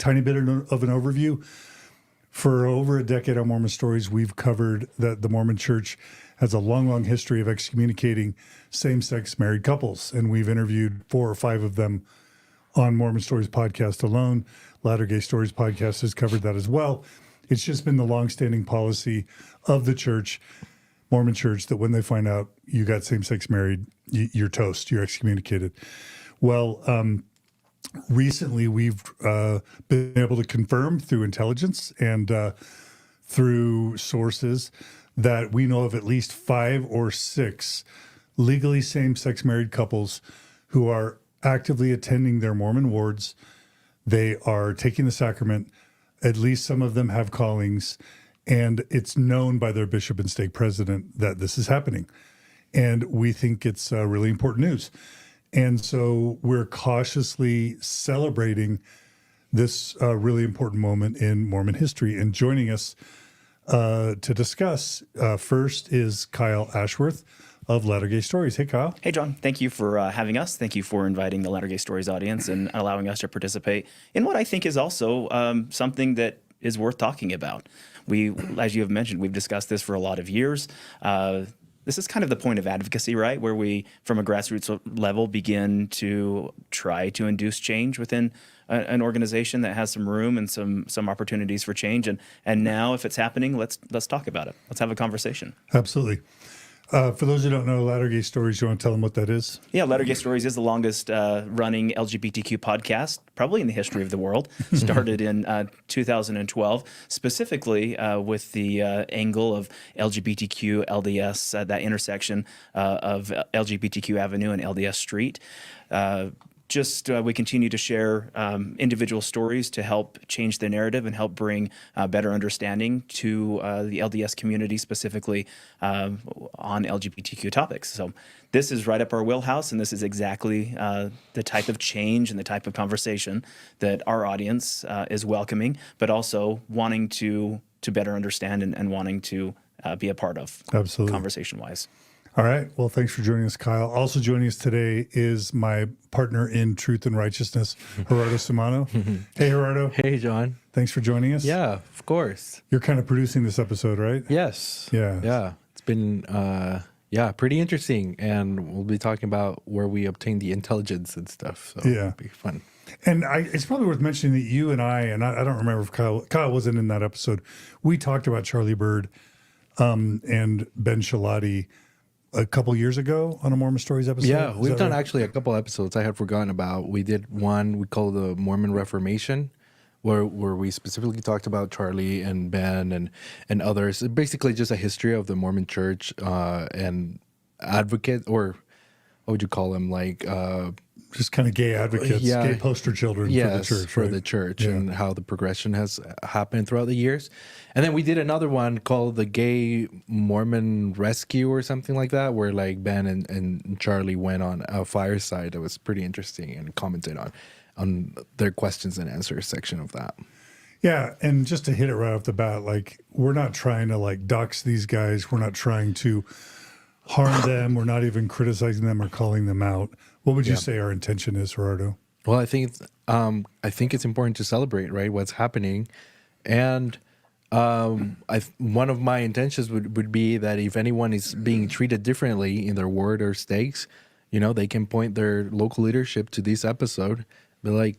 tiny bit of an overview. For over a decade on Mormon Stories, we've covered that the Mormon Church has a long, long history of excommunicating same-sex married couples, and we've interviewed 4 or 5 of them on Mormon Stories podcast alone. Latter-Gay Stories podcast has covered that as well. It's just been the long-standing policy of the church, Mormon Church, that when they find out you got same-sex married, you're toast, you're excommunicated. Well, recently we've been able to confirm through intelligence and through sources that we know of at least 5 or 6 legally same-sex married couples who are actively attending their Mormon wards. They are taking the sacrament. At least some of them have callings, and it's known by their bishop and stake president that this is happening. And we think it's really important news. And so we're cautiously celebrating this really important moment in Mormon history. And joining us to discuss first is Kyle Ashworth of Latter-Gay Stories. Hey, Kyle. Hey, John. Thank you for having us. Thank you for inviting the Latter-Gay Stories audience and allowing us to participate in what I think is also something that is worth talking about. We, as you have mentioned, we've discussed this for a lot of years. This is kind of the point of advocacy, right? Where we, from a grassroots level, begin to try to induce change within an organization that has some room and some opportunities for change. And now, if it's happening, let's talk about it. Let's have a conversation. Absolutely. For those who don't know Latter-Gay Stories, you want to tell them what that is? Yeah, Latter-Gay Stories is the longest running LGBTQ podcast, probably in the history of the world. Started in 2012, specifically with the angle of LGBTQ, LDS, that intersection of LGBTQ Avenue and LDS Street. We continue to share individual stories to help change the narrative and help bring better understanding to the LDS community, specifically on LGBTQ topics. So this is right up our wheelhouse, and this is exactly the type of change and the type of conversation that our audience is welcoming, but also wanting to better understand and wanting to be a part of. Absolutely. Conversation-wise. All right. Well, thanks for joining us, Kyle. Also joining us today is my partner in truth and righteousness, Gerardo Sumano. Hey, Gerardo. Hey, John. Thanks for joining us. Yeah, of course. You're kind of producing this episode, right? Yes. Yeah. Yeah. It's been, pretty interesting. And we'll be talking about where we obtain the intelligence and stuff. So yeah. It'll be fun. And it's probably worth mentioning that you and I don't remember if Kyle wasn't in that episode. We talked about Charlie Bird and Ben Shalati a couple years ago on a Mormon Stories episode. Yeah, we've done actually a couple episodes I had forgotten about. We did one we call the Mormon Reformation, where we specifically talked about Charlie and Ben and others. Basically just a history of the Mormon Church and advocate, or what would you call them, like just kind of gay advocates, gay poster children for the church, for the church, and how the progression has happened throughout the years. And then we did another one called the Gay Mormon Rescue or something like that, where like Ben and Charlie went on a fireside that was pretty interesting and commented on their questions and answers section of that. Yeah, and just to hit it right off the bat, like we're not trying to like dox these guys. We're not trying to harm them. We're not even criticizing them or calling them out. What would you say our intention is, Gerardo? Well, I think it's important to celebrate, right, what's happening. And one of my intentions would be that if anyone is being treated differently in their ward or stakes, they can point their local leadership to this episode. Be like,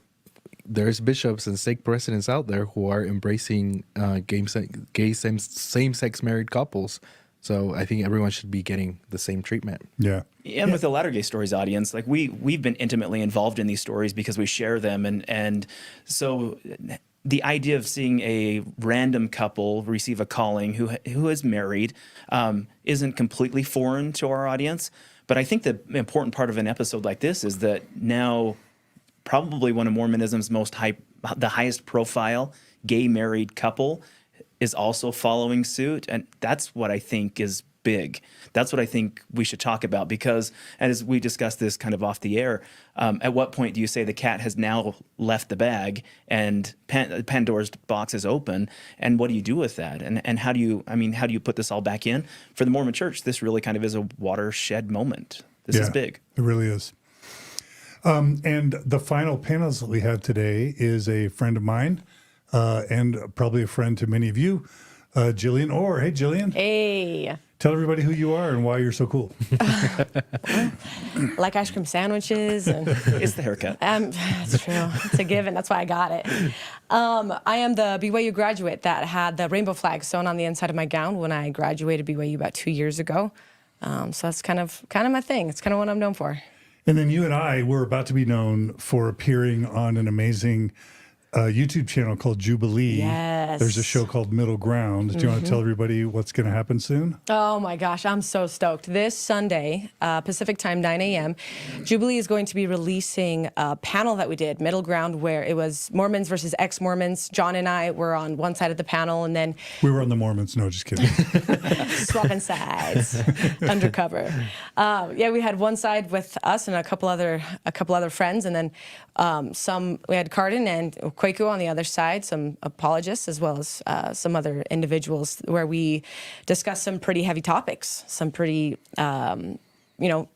there's bishops and stake presidents out there who are embracing gay same-sex married couples. So I think everyone should be getting the same treatment. Yeah. And with the Latter-Gay Stories audience, like we've been intimately involved in these stories because we share them. And so the idea of seeing a random couple receive a calling who is married isn't completely foreign to our audience. But I think the important part of an episode like this is that now probably one of Mormonism's the highest profile gay married couple is also following suit. And that's what I think is big. That's what I think we should talk about, because as we discussed this kind of off the air, at what point do you say the cat has now left the bag and Pandora's box is open, and what do you do with that? And how do you put this all back in? For the Mormon Church, this really kind of is a watershed moment. This is big. It really is. And the final panelist that we have today is a friend of mine, and probably a friend to many of you, Jillian Orr. Hey, Jillian. Hey, Tell everybody who you are and why you're so cool. like ice cream sandwiches, and It's the haircut. it's true. It's a given. That's why I got it. I am the BYU graduate that had the rainbow flag sewn on the inside of my gown when I graduated BYU about 2 years ago. So that's kind of my thing. It's kind of what I'm known for. And then you and I were about to be known for appearing on an amazing YouTube channel called Jubilee. Yes. There's a show called Middle Ground. Do you want to tell everybody what's going to happen soon? Oh my gosh, I'm so stoked. This Sunday, Pacific time, 9 a.m., Jubilee is going to be releasing a panel that we did, Middle Ground, where it was Mormons versus ex-Mormons. John and I were on one side of the panel, and then We were on the Mormons. No, just kidding. swapping sides, undercover. Yeah, we had one side with us and a couple other friends, and then we had Cardin and Kwaku on the other side, some apologists, as well as some other individuals, where we discussed some pretty heavy topics, some pretty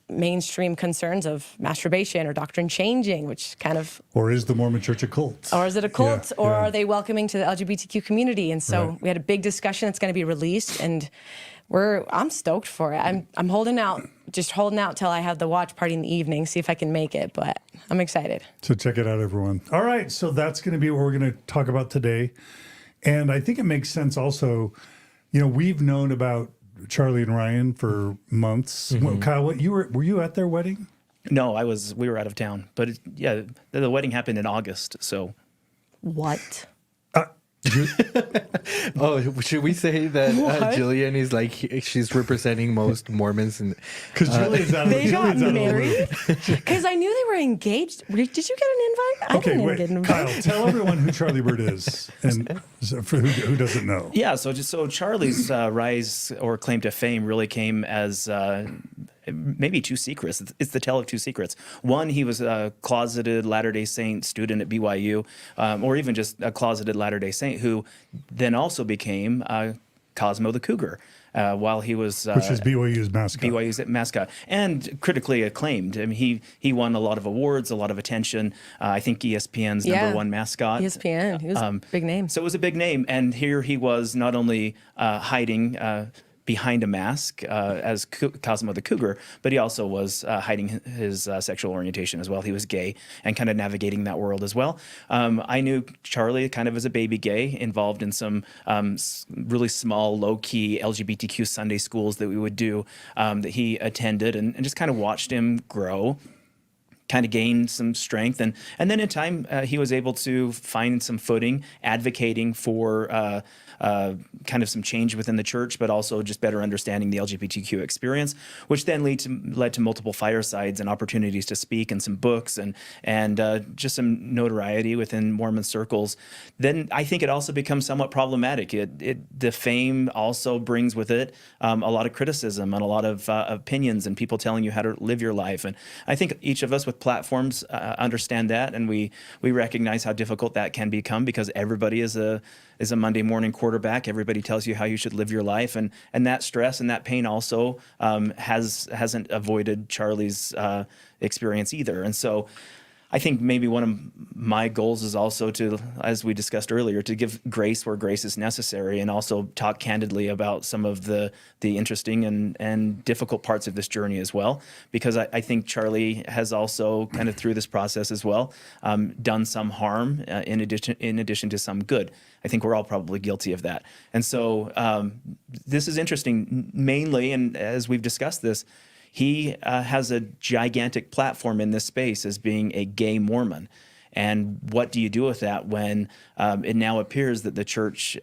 mainstream concerns of masturbation or doctrine changing, which kind of, Or is the Mormon Church a cult? or is it a cult, Yeah, or yeah. are they welcoming to the LGBTQ community? And so Right. we had a big discussion that's going to be released, and I'm stoked for it. I'm holding out till I have the watch party in the evening, see if I can make it, but I'm excited. So check it out, everyone. All right. So that's going to be what we're going to talk about today. And I think it makes sense also, we've known about Charlie and Ryan for months. Well, Kyle, were you at their wedding? No, we were out of town. But the wedding happened in August. So What? Oh, should we say that What? Jillian is like she's representing most Mormons? And Because Julian's out of They got Julian's out of the married? loop. Because I knew they were engaged. Did you get an invite? I Okay, didn't wait. get an Kyle, invite. tell everyone who Charlie Bird is, and for who doesn't know. yeah, so Charlie's rise or claim to fame really came as maybe two secrets. It's the tale of two secrets. One, he was a closeted Latter-day Saint student at BYU, or even just a closeted Latter-day Saint who then also became Cosmo the Cougar while he was Which is BYU's mascot. BYU's mascot, and critically acclaimed. I mean, he won a lot of awards, a lot of attention. I think ESPN's Yeah. number one mascot. ESPN. He was a big name. So it was a big name, and here he was not only hiding behind a mask as Cosmo the Cougar, but he also was hiding his sexual orientation as well. He was gay and kind of navigating that world as well. I knew Charlie kind of as a baby gay, involved in some really small, low-key LGBTQ Sunday schools that we would do that he attended, and just kind of watched him grow, kind of gained some strength. And then in time, he was able to find some footing advocating for kind of some change within the church, but also just better understanding the LGBTQ experience, which then led to multiple firesides and opportunities to speak and some books and just some notoriety within Mormon circles. Then I think it also becomes somewhat problematic. The fame also brings with it a lot of criticism and a lot of opinions and people telling you how to live your life. And I think each of us with platforms understand that, and we recognize how difficult that can become because everybody is a Monday morning quarterback. Everybody tells you how you should live your life, and that stress and that pain also hasn't avoided Charlie's experience either. And so I think maybe one of my goals is also to, as we discussed earlier, to give grace where grace is necessary, and also talk candidly about some of the interesting and difficult parts of this journey as well. Because I think Charlie has also kind of through this process as well done some harm in addition to some good. I think we're all probably guilty of that. And so this is interesting mainly, and as we've discussed this, he has a gigantic platform in this space as being a gay Mormon. And what do you do with that when it now appears that the church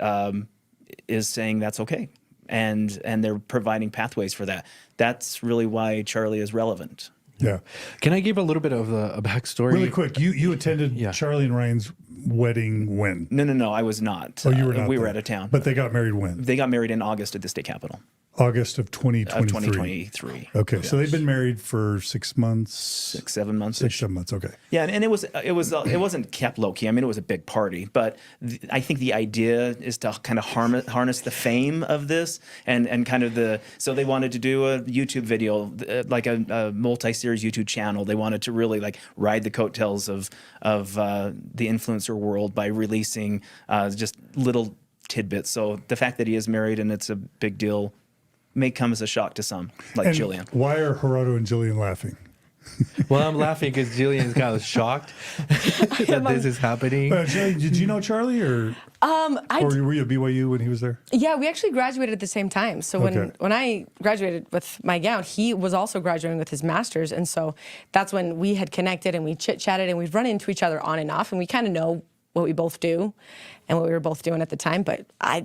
is saying that's okay? And they're providing pathways for that. That's really why Charlie is relevant. Yeah. can I give a little bit of a backstory? Really quick, you attended Yeah. Charlie and Ryan's wedding when? No, I was not. Oh, you were not. We were there. out of town. But they got married when? They got married in August at the state capitol August of 2023. of 2023. Okay, so they've been married for 6 months. 7 months. 7 months. Okay. Yeah, and it wasn't kept low key. I mean, it was a big party, but I think the idea is to kind of harness the fame of this and kind of so they wanted to do a YouTube video, like a multi-series YouTube channel. They wanted to really like ride the coattails of the influencer world by releasing just little tidbits. So the fact that he is married and it's a big deal may come as a shock to some, like And Jillian. why are Gerardo and Jillian laughing? Well, I'm laughing because Jillian's kind of shocked that this is happening. Jillian, did you know Charlie or were you at BYU when he was there? Yeah, we actually graduated at the same time. So when I graduated with my gown, he was also graduating with his master's, and so that's when we had connected and we chit-chatted and we'd run into each other on and off, and we kind of know what we both do and what we were both doing at the time. But I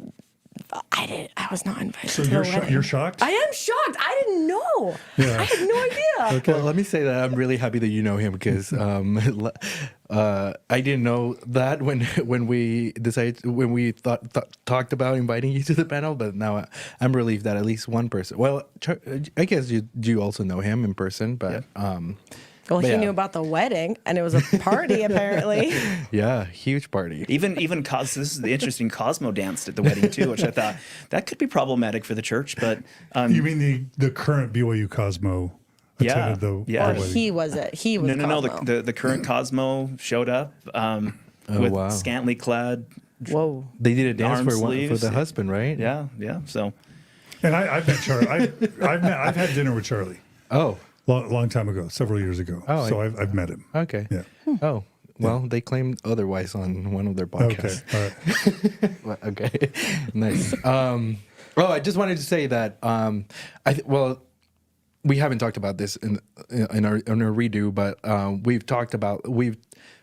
was not invited. So to you're the wedding. you're shocked? I am shocked. I didn't know. Yeah. I had no idea. Well, let me say that I'm really happy that you know him because I didn't know that when we talked about inviting you to the panel, but now I'm relieved that at least one person. Well, I guess you also know him in person, but Well, he yeah. knew about the wedding, and it was a party apparently. Yeah, huge party. Even this is the interesting Cosmo danced at the wedding too, which I thought that could be problematic for the church. But You mean the current BYU Cosmo attended the wedding? He was it. He was no. Cosmo. The current Cosmo showed up with wow. scantily clad. Whoa. They did a dance Arm for sleeves. the husband, right? Yeah. So And I've met Charlie. I've had dinner with Charlie Oh, long time ago, several years ago. Oh, So I've met him. okay. Yeah. Oh, well, they claimed otherwise on one of their Okay. podcasts. All right. Well, okay, nice. I just wanted to say that we haven't talked about this in our redo, but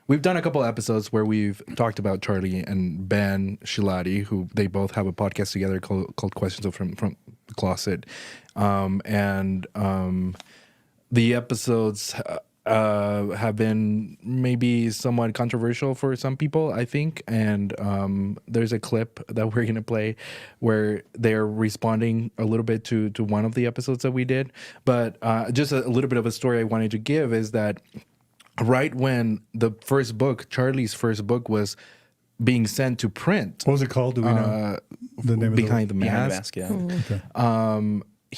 we've done a couple episodes where we've talked about Charlie and Ben Shilati, who they both have a podcast together called Questions from the Closet, the episodes have been maybe somewhat controversial for some people, I think. And there's a clip that we're going to play where they're responding a little bit to one of the episodes that we did. But just a little bit of a story I wanted to give is that right when the first book, Charlie's first book, was being sent to print. What was it called? Do we know the name Behind the behind Mask. the mask,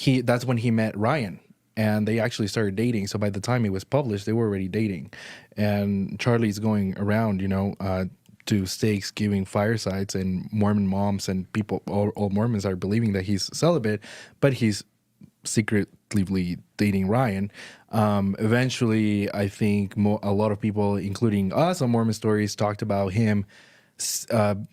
yeah. That's when he met Ryan. And they actually started dating. So by the time it was published, they were already dating. And Charlie's going around, to stakes, giving firesides, and Mormon moms and people, all Mormons are believing that he's celibate, but he's secretly dating Ryan. Eventually, I think a lot of people, including us on Mormon Stories, talked about him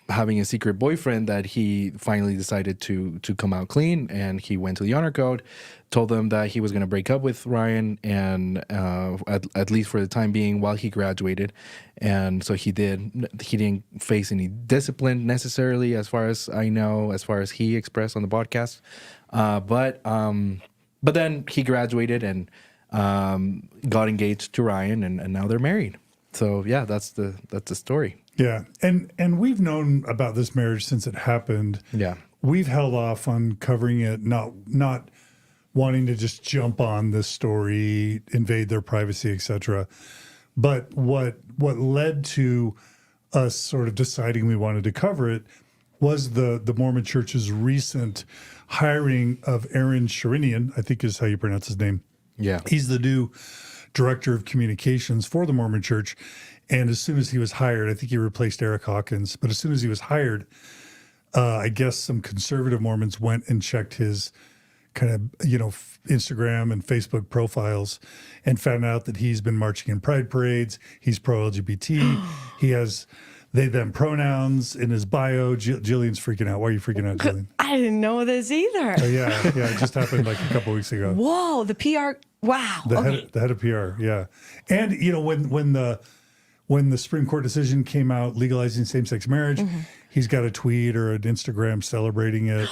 having a secret boyfriend that he finally decided to come out clean, and he went to the honor code, told them that he was going to break up with Ryan, and at least for the time being while he graduated. And so he did. He didn't face any discipline necessarily, as far as I know, as far as he expressed on the podcast. But then he graduated and got engaged to Ryan, and now they're married. So yeah, that's the story. Yeah, and we've known about this marriage since it happened. Yeah. We've held off on covering it, not wanting to just jump on this story, invade their privacy, etc. But what led to us sort of deciding we wanted to cover it was the Mormon Church's recent hiring of Aaron Sherinian, I think is how you pronounce his name. Yeah. He's the new director of communications for the Mormon Church. And as soon as he was hired, I think he replaced Eric Hawkins, but as soon as he was hired, I guess some conservative Mormons went and checked his kind of, Instagram and Facebook profiles and found out that he's been marching in pride parades. He's pro-LGBT. He has they/them pronouns in his bio. Jillian's freaking out. Why are you freaking out, Jillian? I didn't know this either. Yeah, it just happened like a couple weeks ago. Whoa, the PR. Wow. The head of PR, yeah. And, when the Supreme Court decision came out legalizing same-sex marriage, he's got a tweet or an Instagram celebrating it.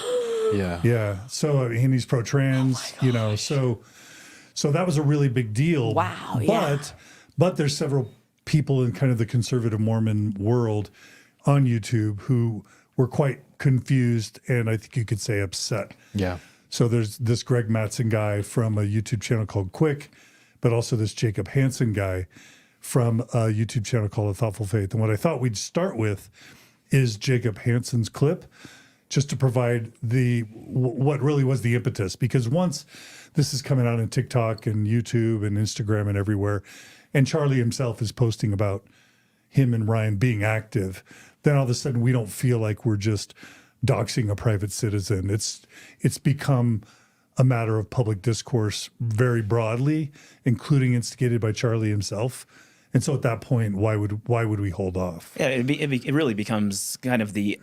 Yeah. Yeah. So and he's pro-trans, so that was a really big deal. Wow, But there's several people in kind of the conservative Mormon world on YouTube who were quite confused and I think you could say upset. Yeah. So there's this Greg Mattson guy from a YouTube channel called Quick, but also this Jacob Hansen guy from a YouTube channel called A Thoughtful Faith. And what I thought we'd start with is Jacob Hansen's clip, just to provide what really was the impetus. Because once this is coming out on TikTok and YouTube and Instagram and everywhere, and Charlie himself is posting about him and Ryan being active, then all of a sudden we don't feel like we're just doxing a private citizen. It's become a matter of public discourse very broadly, including instigated by Charlie himself. And so at that point, why would we hold off? Yeah, it really becomes kind of the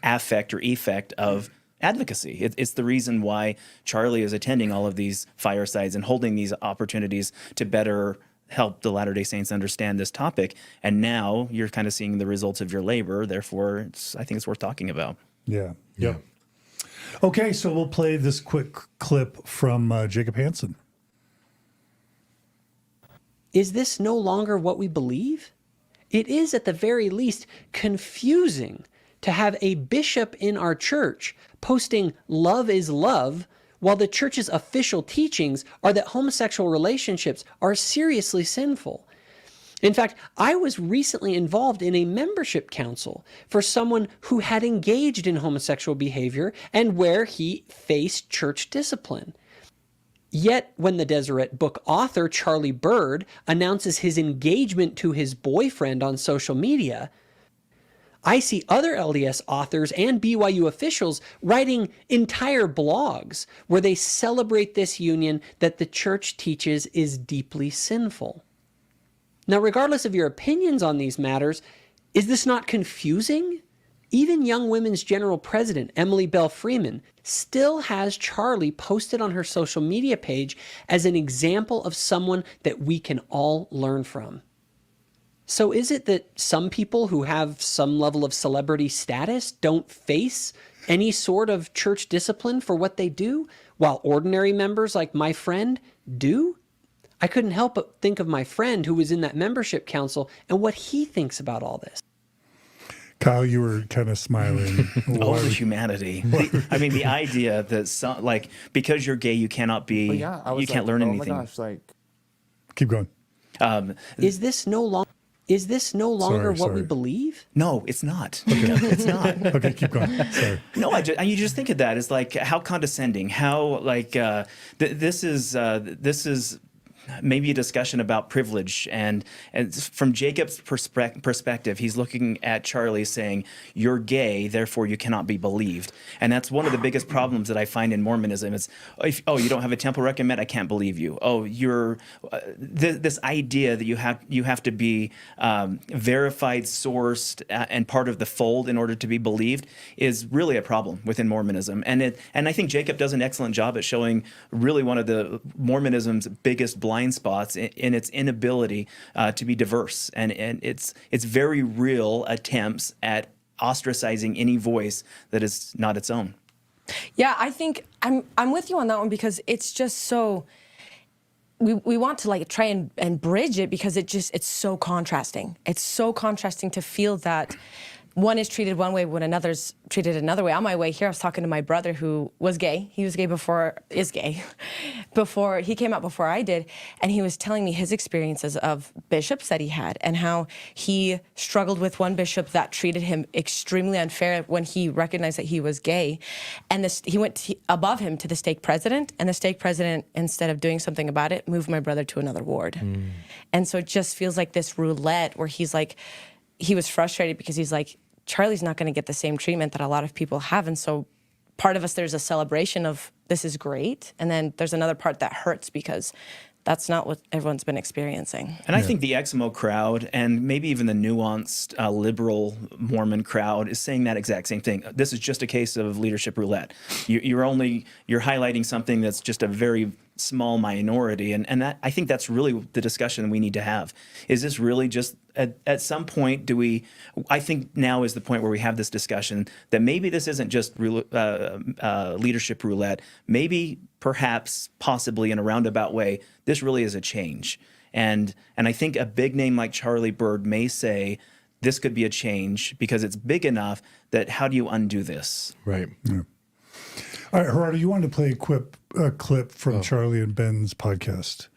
affect or effect of advocacy. It's the reason why Charlie is attending all of these firesides and holding these opportunities to better help the Latter-day Saints understand this topic. And now you're kind of seeing the results of your labor. Therefore, I think it's worth talking about. Yeah. Yeah. Okay, so we'll play this quick clip from Jacob Hansen. Is this no longer what we believe? It is at the very least confusing to have a bishop in our church posting love is love while the church's official teachings are that homosexual relationships are seriously sinful. In fact, I was recently involved in a membership council for someone who had engaged in homosexual behavior and where he faced church discipline. Yet, when the Deseret book author Charlie Bird announces his engagement to his boyfriend on social media, I see other LDS authors and BYU officials writing entire blogs where they celebrate this union that the church teaches is deeply sinful. Now, regardless of your opinions on these matters, is this not confusing? Even Young Women's General President Emily Bell Freeman still has Charlie posted on her social media page as an example of someone that we can all learn from. So is it that some people who have some level of celebrity status don't face any sort of church discipline for what they do, while ordinary members like my friend do? I couldn't help but think of my friend who was in that membership council and what he thinks about all this. Kyle, you were kind of smiling. Oh, the humanity. The idea that because you're gay, you cannot be, you can't learn anything. Oh my gosh, Keep going. Is this no longer what we believe? No, it's not. It's not. Okay, keep going. Sorry. No, you just think of that as like how condescending, how this is maybe a discussion about privilege, and from Jacob's perspective, he's looking at Charlie saying, "You're gay, therefore you cannot be believed," and that's one of the biggest problems that I find in Mormonism. Is you don't have a temple recommend, I can't believe you. Oh, you're this idea that you have to be verified, sourced, and part of the fold in order to be believed is really a problem within Mormonism, and I think Jacob does an excellent job at showing really one of the Mormonism's biggest blind spots in its inability to be diverse, and it's very real attempts at ostracizing any voice that is not its own. Yeah, I think I'm with you on that one because it's just so we want to try and bridge it because it's so contrasting. It's so contrasting to feel that one is treated one way when another's treated another way. On my way here, I was talking to my brother who was gay. He was gay before he came out before I did. And he was telling me his experiences of bishops that he had and how he struggled with one bishop that treated him extremely unfair when he recognized that he was gay. And he went above him to the stake president. And the stake president, instead of doing something about it, moved my brother to another ward. And so it just feels like this roulette where he was frustrated because he's like, Charlie's not going to get the same treatment that a lot of people have. And so part of us, there's a celebration of this is great. And then there's another part that hurts because that's not what everyone's been experiencing. And I think the Exmo crowd and maybe even the nuanced liberal Mormon crowd is saying that exact same thing. This is just a case of leadership roulette. You're highlighting something that's just a very small minority, and that, I think that's really the discussion we need to have. Is this really just at some point I think now is the point where we have this discussion that maybe this isn't just leadership roulette. Maybe, perhaps, possibly in a roundabout way, this really is a change. And I think a big name like Charlie Bird may say, this could be a change because it's big enough that how do you undo this? Right. All right, Gerardo, you wanted to play a clip from Charlie and Ben's podcast,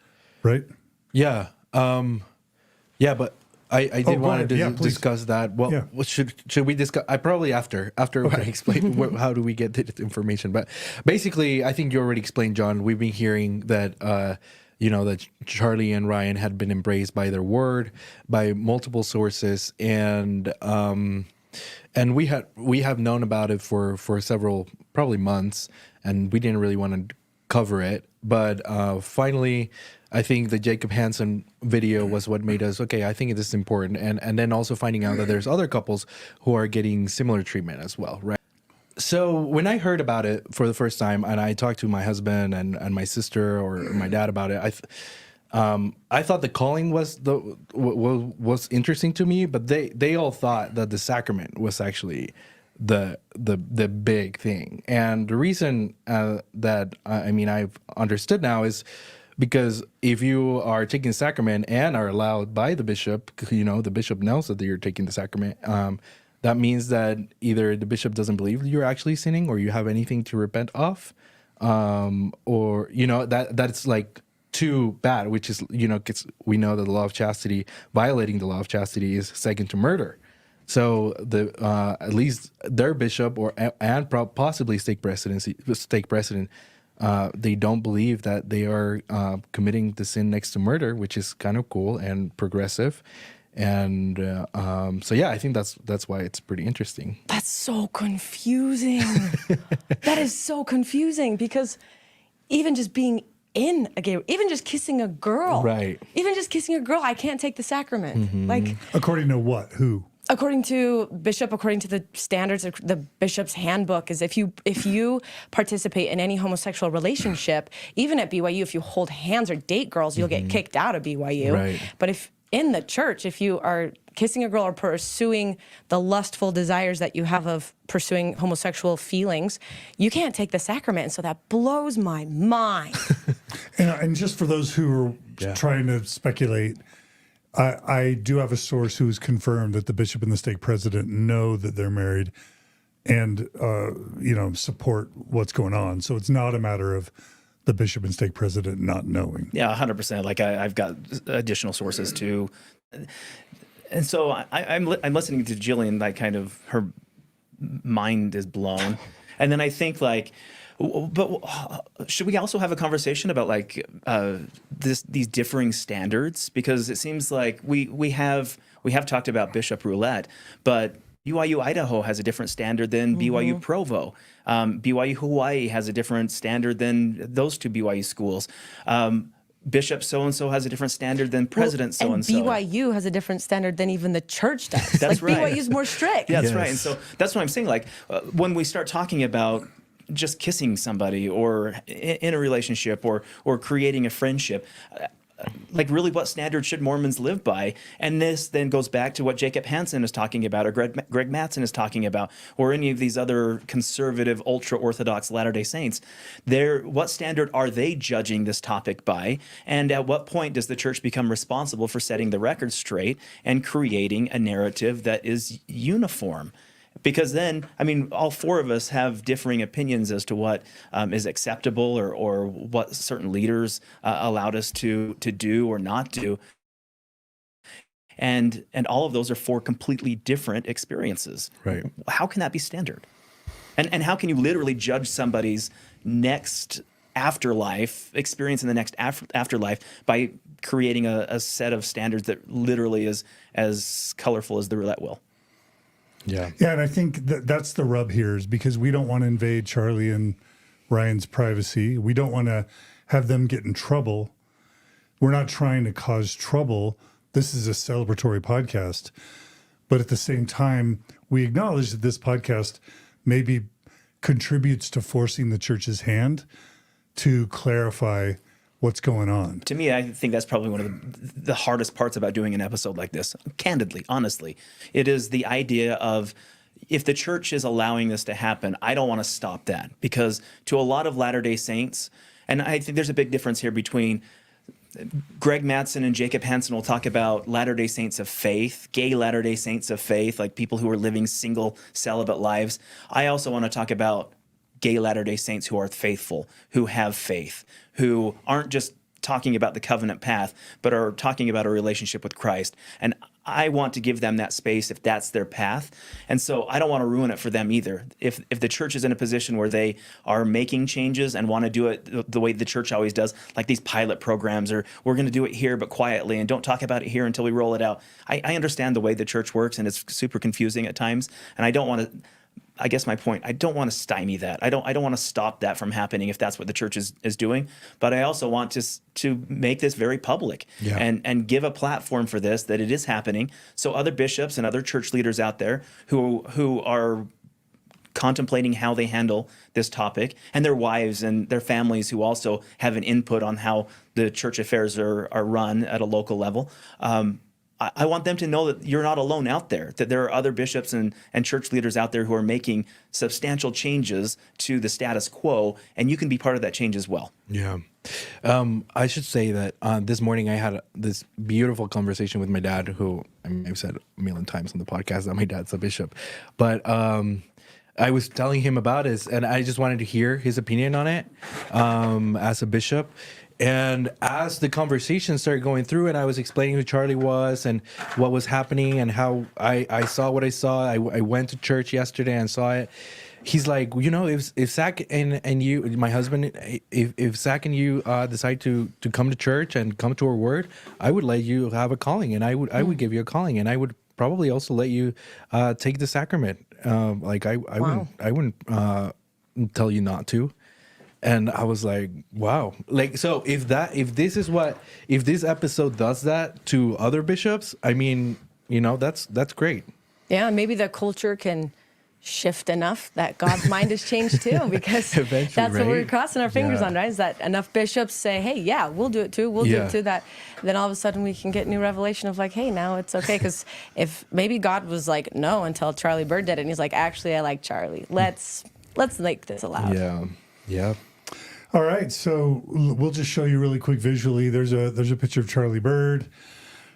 right? Yeah. Yeah, but I did go want ahead. to Yeah, please. discuss that. Well, Yeah. what should we discuss? I probably after I explain how do we get the information. But basically, I think you already explained, John. We've been hearing that that Charlie and Ryan had been embraced by their word, by multiple sources, and we have known about it for several probably months, and we didn't really want to cover it. But finally, I think the Jacob Hansen video was what made us, okay, I think this is important. And then also finding out that there's other couples who are getting similar treatment as well, right? So when I heard about it for the first time, and I talked to my husband and my sister or my dad about it, I thought the calling was interesting to me, but they all thought that the sacrament was actually the big thing. And the reason that I've understood now is because if you are taking the sacrament and are allowed by the bishop, the bishop knows that you're taking the sacrament. That means that either the bishop doesn't believe you're actually sinning, or you have anything to repent of, or that's like too bad. Which is 'cause we know that the law of chastity, violating the law of chastity, is second to murder. So at least their bishop and possibly stake precedent, they don't believe that they are committing the sin next to murder, which is kind of cool and progressive. And so yeah, I think that's why it's pretty interesting. That's so confusing. That is so confusing because even just being in a gay, even just kissing a girl, right? Even just kissing a girl, I can't take the sacrament. Mm-hmm. Like, According to what? Who? according to bishop, according to the standards of the bishop's handbook, is if you participate in any homosexual relationship, even at BYU, if you hold hands or date girls, you'll get kicked out of BYU. Right. But if in the church, if you are kissing a girl or pursuing the lustful desires that you have of pursuing homosexual feelings, you can't take the sacrament. And so that blows my mind. And just for those who are trying to speculate, I do have a source who's confirmed that the bishop and the stake president know that they're married and, support what's going on. So it's not a matter of the bishop and stake president not knowing. Yeah, 100%. Like I've got additional sources too. And so I'm listening to Jillian, like kind of her mind is blown. And then I think like, but should we also have a conversation about like these differing standards? Because it seems like we have talked about Bishop Roulette, but BYU Idaho has a different standard than BYU Provo. BYU Hawaii has a different standard than those two BYU schools. Bishop so-and-so has a different standard than President so-and-so. And BYU has a different standard than even the church does. That's like right. BYU's more strict. Yeah, that's right. And so that's what I'm saying. Like when we start talking about just kissing somebody or in a relationship or creating a friendship, like really what standard should Mormons live by? And this then goes back to what Jacob Hansen is talking about or Greg Mattson is talking about or any of these other conservative, ultra-Orthodox Latter-day Saints. What standard are they judging this topic by? And at what point does the church become responsible for setting the record straight and creating a narrative that is uniform? Because then, I mean, all four of us have differing opinions as to what is acceptable or what certain leaders allowed us to do or not do. And all of those are four completely different experiences. Right. How can that be standard? And how can you literally judge somebody's next afterlife, experience in the next afterlife by creating a set of standards that literally is as colorful as the roulette wheel? Yeah. Yeah, and I think that's the rub here is because we don't want to invade Charlie and Ryan's privacy. We don't want to have them get in trouble. We're not trying to cause trouble. This is a celebratory podcast. But at the same time, we acknowledge that this podcast maybe contributes to forcing the church's hand to clarify what's going on. To me, I think that's probably one of the hardest parts about doing an episode like this. Candidly, honestly, it is the idea of if the church is allowing this to happen, I don't want to stop that because to a lot of Latter-day Saints, and I think there's a big difference here between Greg Mattson and Jacob Hansen will talk about Latter-day Saints of faith, gay Latter-day Saints of faith, like people who are living single, celibate lives. I also want to talk about gay Latter-day Saints who are faithful, who have faith, who aren't just talking about the covenant path, but are talking about a relationship with Christ. And I want to give them that space if that's their path. And so I don't want to ruin it for them either. If the church is in a position where they are making changes and want to do it the way the church always does, like these pilot programs, or we're going to do it here but quietly and don't talk about it here until we roll it out. I understand the way the church works, and it's super confusing at times. And I don't want to, I guess my point, I don't want to stymie that. I don't want to stop that from happening if that's what the church is doing. But I also want to make this very public and give a platform for this, that it is happening. So other bishops and other church leaders out there who are contemplating how they handle this topic, and their wives and their families who also have an input on how the church affairs are run at a local level. I want them to know that you're not alone out there, that there are other bishops and church leaders out there who are making substantial changes to the status quo, and you can be part of that change as well. Yeah. I should say that this morning I had this beautiful conversation with my dad, who I've said a million times on the podcast that my dad's a bishop. But I was telling him about it, and I just wanted to hear his opinion on it as a bishop. And as the conversation started going through, and I was explaining who Charlie was and what was happening and how I saw what I saw, I went to church yesterday and saw it. He's like, if Zach and you, my husband, if Zach and you decide to come to church and come to our word, I would let you have a calling, and I would give you a calling, and I would probably also let you take the sacrament. I wouldn't tell you not to. And I was like, wow. Like, so if this episode does that to other bishops, I mean, that's great. Yeah, maybe the culture can shift enough that God's mind has changed too, because that's what we're crossing our fingers on, right? Is that enough bishops say, hey, yeah, we'll do it too. We'll do it too. That then all of a sudden we can get new revelation of like, hey, now it's okay. Because if maybe God was like, no, until Charlie Bird did it. And he's like, actually, I like Charlie. Let's make this allowed. Yeah. Yeah. All right, so we'll just show you really quick visually. There's a picture of Charlie Bird.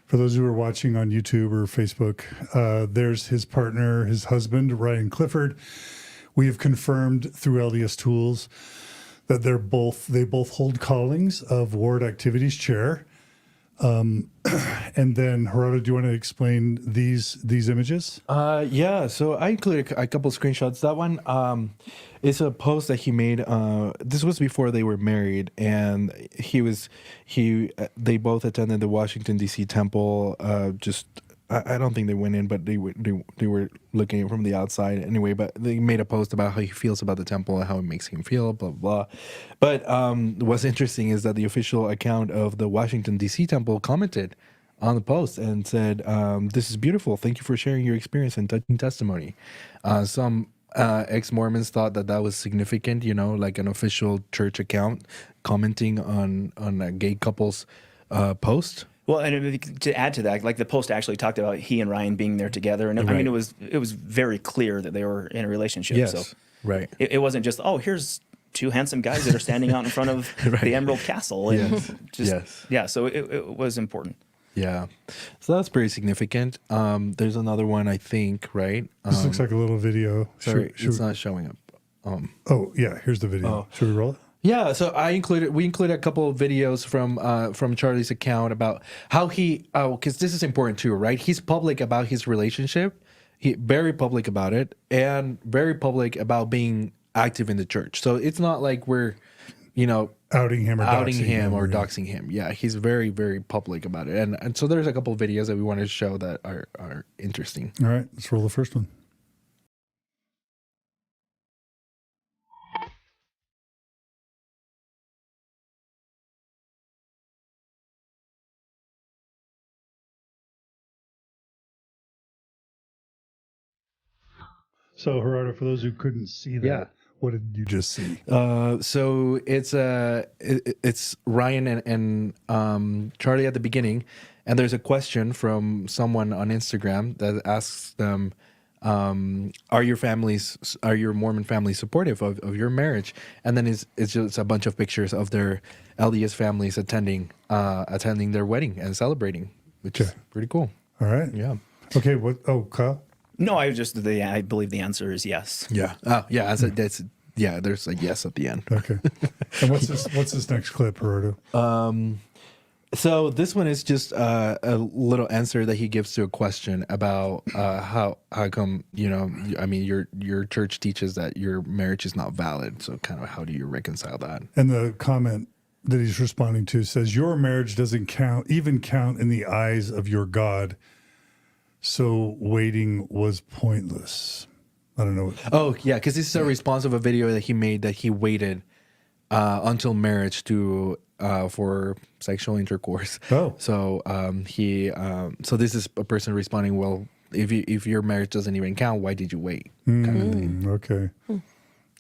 For those who are watching on YouTube or Facebook, there's his partner, his husband, Ryan Clifford. We have confirmed through LDS Tools that they both hold callings of Ward Activities Chair. And then, Gerardo, do you want to explain these images? Yeah. So I included a couple screenshots. That one is a post that he made. This was before they were married, and they both attended the Washington D.C. temple. I don't think they went in, but they were looking from the outside anyway. But they made a post about how he feels about the temple and how it makes him feel, blah blah. But what's interesting is that the official account of the Washington D.C. temple commented on the post and said, "This is beautiful. Thank you for sharing your experience and touching testimony." Some ex-Mormons thought that was significant, like an official church account commenting on a gay couple's post. Well, and to add to that, like the post actually talked about he and Ryan being there together, and I mean it was very clear that they were in a relationship. Yes, so right. It wasn't just here's two handsome guys that are standing out in front of the Emerald Castle, and so it was important. Yeah, so that's pretty significant. There's another one, I think, right? This looks like a little video. Sorry, it's not showing up. Oh yeah, here's the video. Should we roll it? Yeah, so we included a couple of videos from Charlie's account about how because this is important too, right? He's public about his relationship, very public about it, and very public about being active in the church. So it's not like we're, outing him or doxing him. Yeah, he's very, very public about it, and so there's a couple of videos that we wanted to show that are interesting. All right, let's roll the first one. So, Gerardo, for those who couldn't see that, what did you just see? So it's Ryan and Charlie at the beginning, and there's a question from someone on Instagram that asks them, Are your Mormon families supportive of your marriage? And then it's just a bunch of pictures of their LDS families attending their wedding and celebrating, which is pretty cool. All right. Yeah. Okay. What? Oh, Kyle. No, I believe the answer is yes. Yeah. Yeah. There's a yes at the end. Okay. And what's this next clip, Gerardo? So this one is just a little answer that he gives to a question about how come your church teaches that your marriage is not valid. So kind of how do you reconcile that? And the comment that he's responding to says, "Your marriage doesn't count in the eyes of your God. So waiting was pointless." I don't know. Oh yeah, because this is a response of a video that he made that he waited until marriage for sexual intercourse. Oh. So so this is a person responding, well, if your marriage doesn't even count, why did you wait? Kind of thing. Okay.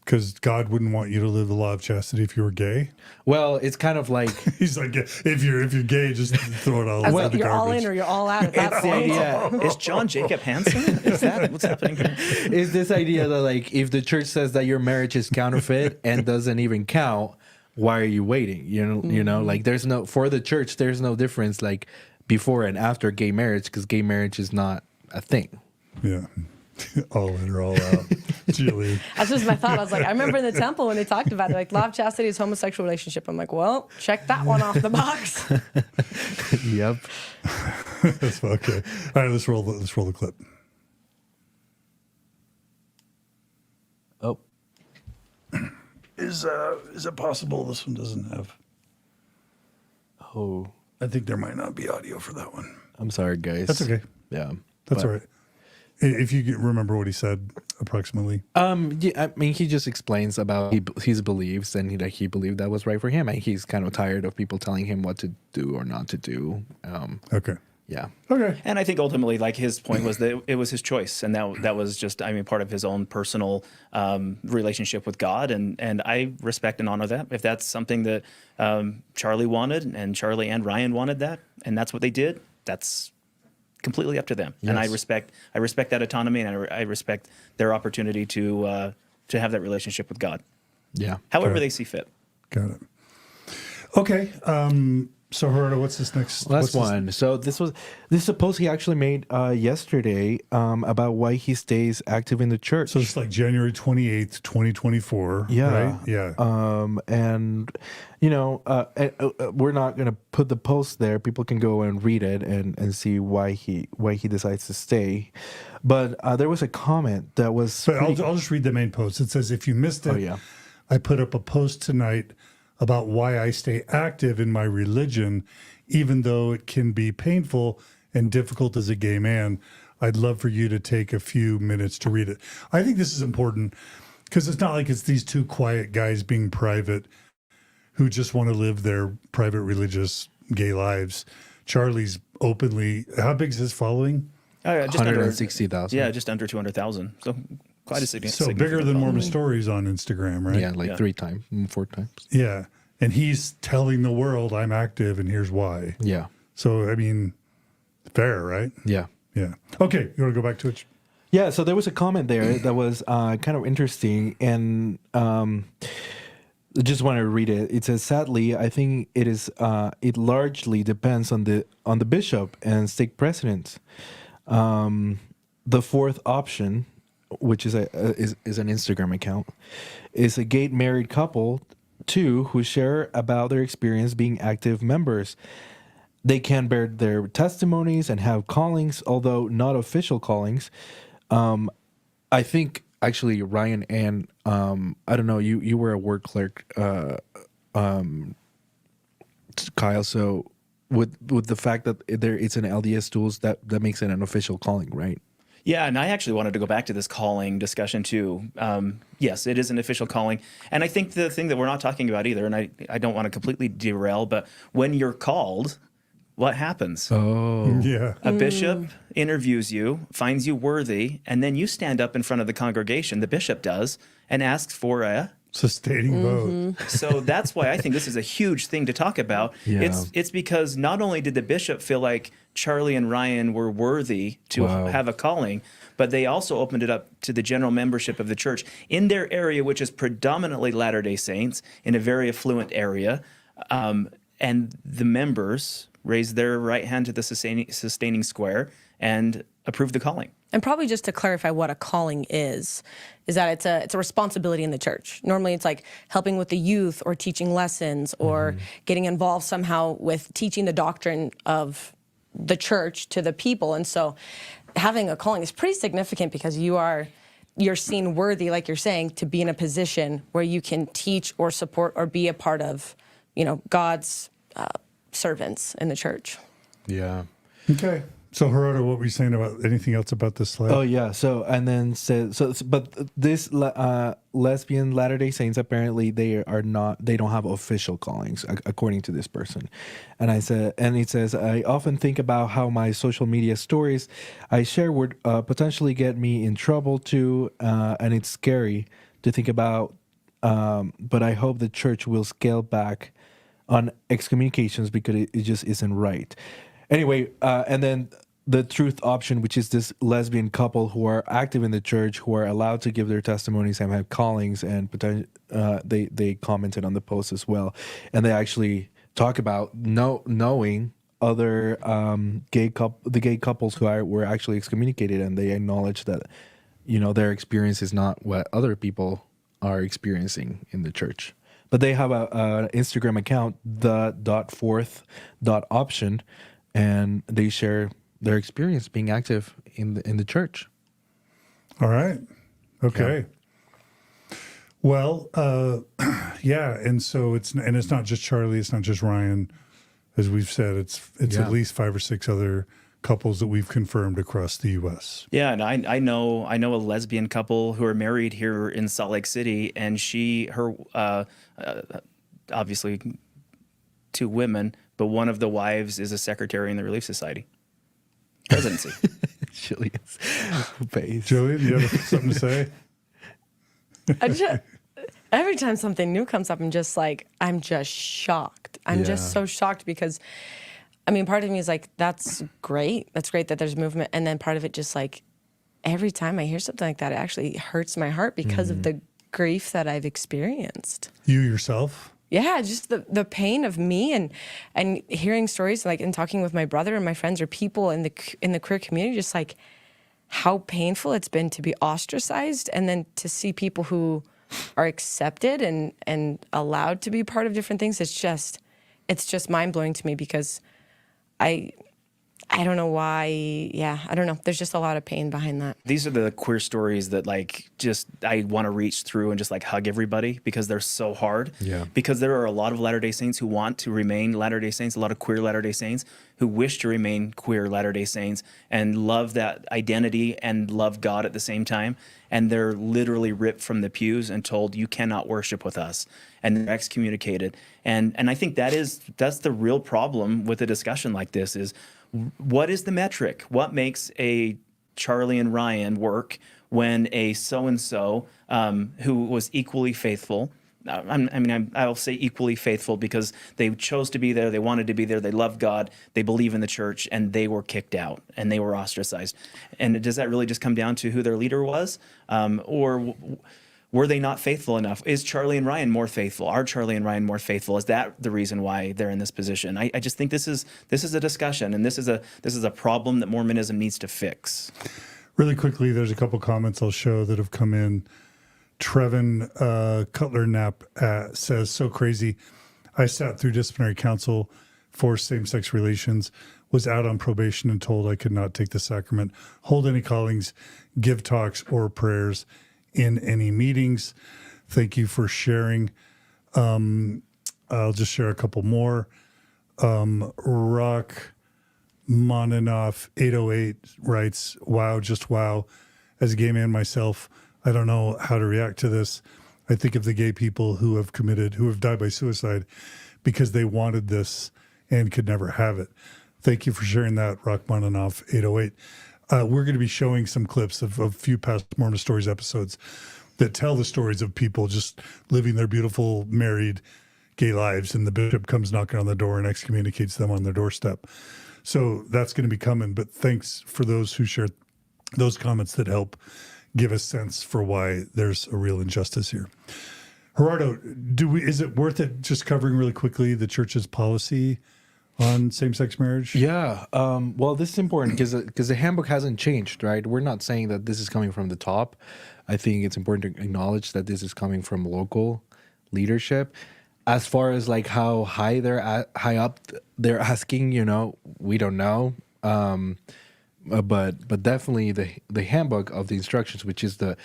Because God wouldn't want you to live the law of chastity if you were gay. Well, it's kind of like He's like, if you're gay, just throw it all I was away. like, The you're all garbage. in or you're all out at that the point. idea. Is John Jacob Hansen? Is that what's happening here? Is this idea that like if the church says that your marriage is counterfeit and doesn't even count, why are you waiting? You know, like for the church, there's no difference like before and after gay marriage because gay marriage is not a thing. Yeah. All in or all out. Julie. That's just my thought. I was like, I remember in the temple when they talked about it, like law of chastity is homosexual relationship. I'm like, well, check that one off the box. Yep. That's okay. All right, let's roll the clip. Oh. Is it possible this one doesn't have? Oh. I think there might not be audio for that one. I'm sorry, guys. That's okay. Yeah. That's all right. If you remember what he said approximately. Yeah, I mean, he just explains about his beliefs and he believed that was right for him. And he's kind of tired of people telling him what to do or not to do. Okay. Yeah. Okay. And I think ultimately, like his point was that it was his choice, and that was just, part of his own personal relationship with God, and I respect and honor that. If that's something that Charlie wanted, and Charlie and Ryan wanted that, and that's what they did, that's completely up to them. Yes. And I respect that autonomy, and I respect their opportunity to have that relationship with God, Yeah. however they see fit. Got it. Okay. So Gerardo, what's this next? Last one. So this is a post he actually made yesterday about why he stays active in the church. So it's like January 28th, 2024. Yeah. Right? Yeah. And we're not gonna put the post there. People can go and read it and see why he decides to stay. But there was a comment that was. But I'll just read the main post. It says, if you missed it, I put up a post tonight about why I stay active in my religion, even though it can be painful and difficult as a gay man. I'd love for you to take a few minutes to read it. I think this is important because it's not like it's these two quiet guys being private who just want to live their private religious gay lives. Charlie's openly, how big is his following? Just 160,000. Yeah, just under 200,000. So quite a significant. So bigger than Mormon Stories on Instagram, right? Yeah, like 3 times, 4 times. Yeah. And he's telling the world I'm active and here's why. Yeah. So, I mean, fair, right? Yeah. Yeah. Okay. You want to go back to it? Yeah. So there was a comment there that was kind of interesting. And I just want to read it. It says, sadly, I think it largely depends on the bishop and stake precedents. The fourth option, which is an Instagram account, is a gay married couple, too, who share about their experience being active members. They can bear their testimonies and have callings, although not official callings. I think actually Ryan and I don't know, you were a word clerk, Kyle. So with the fact that it's an LDS tools, that makes it an official calling, right? Yeah, and I actually wanted to go back to this calling discussion too. Yes, it is an official calling. And I think the thing that we're not talking about either, and I don't want to completely derail, but when you're called, what happens? Oh. Yeah. A bishop interviews you, finds you worthy, and then you stand up in front of the congregation, the bishop does, and asks for a Sustaining vote. So that's why I think this is a huge thing to talk about. Yeah. It's because not only did the bishop feel like Charlie and Ryan were worthy to Wow. have a calling, but they also opened it up to the general membership of the church in their area, which is predominantly Latter-day Saints in a very affluent area. And the members raised their right hand to the sustaining square and approved the calling. And probably just to clarify what a calling is that it's a responsibility in the church. Normally it's like helping with the youth or teaching lessons or getting involved somehow with teaching the doctrine of the church to the people. And so having a calling is pretty significant because you're seen worthy, like you're saying, to be in a position where you can teach or support or be a part of, God's servants in the church. Yeah. Okay. So, Gerardo, what were you saying about anything else about this slide? Oh yeah. So and then but this lesbian Latter-day Saints, apparently they don't have official callings according to this person. And it says, I often think about how my social media stories I share would potentially get me in trouble too, and it's scary to think about. But I hope the church will scale back on excommunications because it just isn't right. Anyway, and then the truth option, which is this lesbian couple who are active in the church, who are allowed to give their testimonies and have callings, and they commented on the post as well, and they actually talk about knowing other gay couples who were actually excommunicated, and they acknowledge that their experience is not what other people are experiencing in the church. But they have a Instagram account, the.fourth.option, and they share their experience being active in the church. All right. Okay. Yeah. Well, yeah, and so it's not just Charlie, it's not just Ryan, as we've said. It's at least 5 or 6 other couples that we've confirmed across the U.S. Yeah, and I know a lesbian couple who are married here in Salt Lake City, and her obviously 2 women, but one of the wives is a secretary in the Relief Society presidency. Jillian's face. Jillian, do you have something to say? Every time something new comes up, I'm just shocked. I'm just so shocked because, part of me is like, that's great. That's great that there's movement. And then part of it just like, every time I hear something like that, it actually hurts my heart because of the grief that I've experienced. You yourself? Yeah, just the pain of me and hearing stories and talking with my brother and my friends or people in the queer community, just like how painful it's been to be ostracized and then to see people who are accepted and allowed to be part of different things. It's just mind blowing to me because I don't know why. Yeah, I don't know. There's just a lot of pain behind that. These are the queer stories that I want to reach through and just hug everybody because they're so hard. Yeah. Because there are a lot of Latter-day Saints who want to remain Latter-day Saints, a lot of queer Latter-day Saints who wish to remain queer Latter-day Saints and love that identity and love God at the same time. And they're literally ripped from the pews and told, you cannot worship with us. And they're excommunicated. And I think that's the real problem with a discussion like this is, what is the metric? What makes a Charlie and Ryan work when a so-and-so who was equally faithful, I'll say equally faithful because they chose to be there, they wanted to be there, they love God, they believe in the church, and they were kicked out and they were ostracized. And does that really just come down to who their leader was? Or were they not faithful enough? Is Charlie and Ryan more faithful? Are Charlie and Ryan more faithful? Is that the reason why they're in this position? I just think this is a discussion, and this is a problem that Mormonism needs to fix. Really quickly, there's a couple comments I'll show that have come in. Trevin Cutler-Knapp says, so crazy. I sat through disciplinary counsel for same-sex relations, was out on probation and told I could not take the sacrament, hold any callings, give talks or prayers in any meetings. Thank you for sharing. I'll just share a couple more. Rock Moninoff 808 writes, wow, just wow. As a gay man myself, I don't know how to react to this. I think of the gay people who have died by suicide because they wanted this and could never have it. Thank you for sharing that, Rock Moninoff 808. We're going to be showing some clips of a few past Mormon Stories episodes that tell the stories of people just living their beautiful married gay lives, and the bishop comes knocking on the door and excommunicates them on their doorstep. So that's going to be coming. But thanks for those who shared those comments that help give a sense for why there's a real injustice here. Gerardo, is it worth it just covering really quickly the church's policy on same-sex marriage? Yeah. Well, this is important because the handbook hasn't changed, right? We're not saying that this is coming from the top. I think it's important to acknowledge that this is coming from local leadership. As far as like how high high up they're asking, we don't know. But definitely the handbook of the instructions, which is the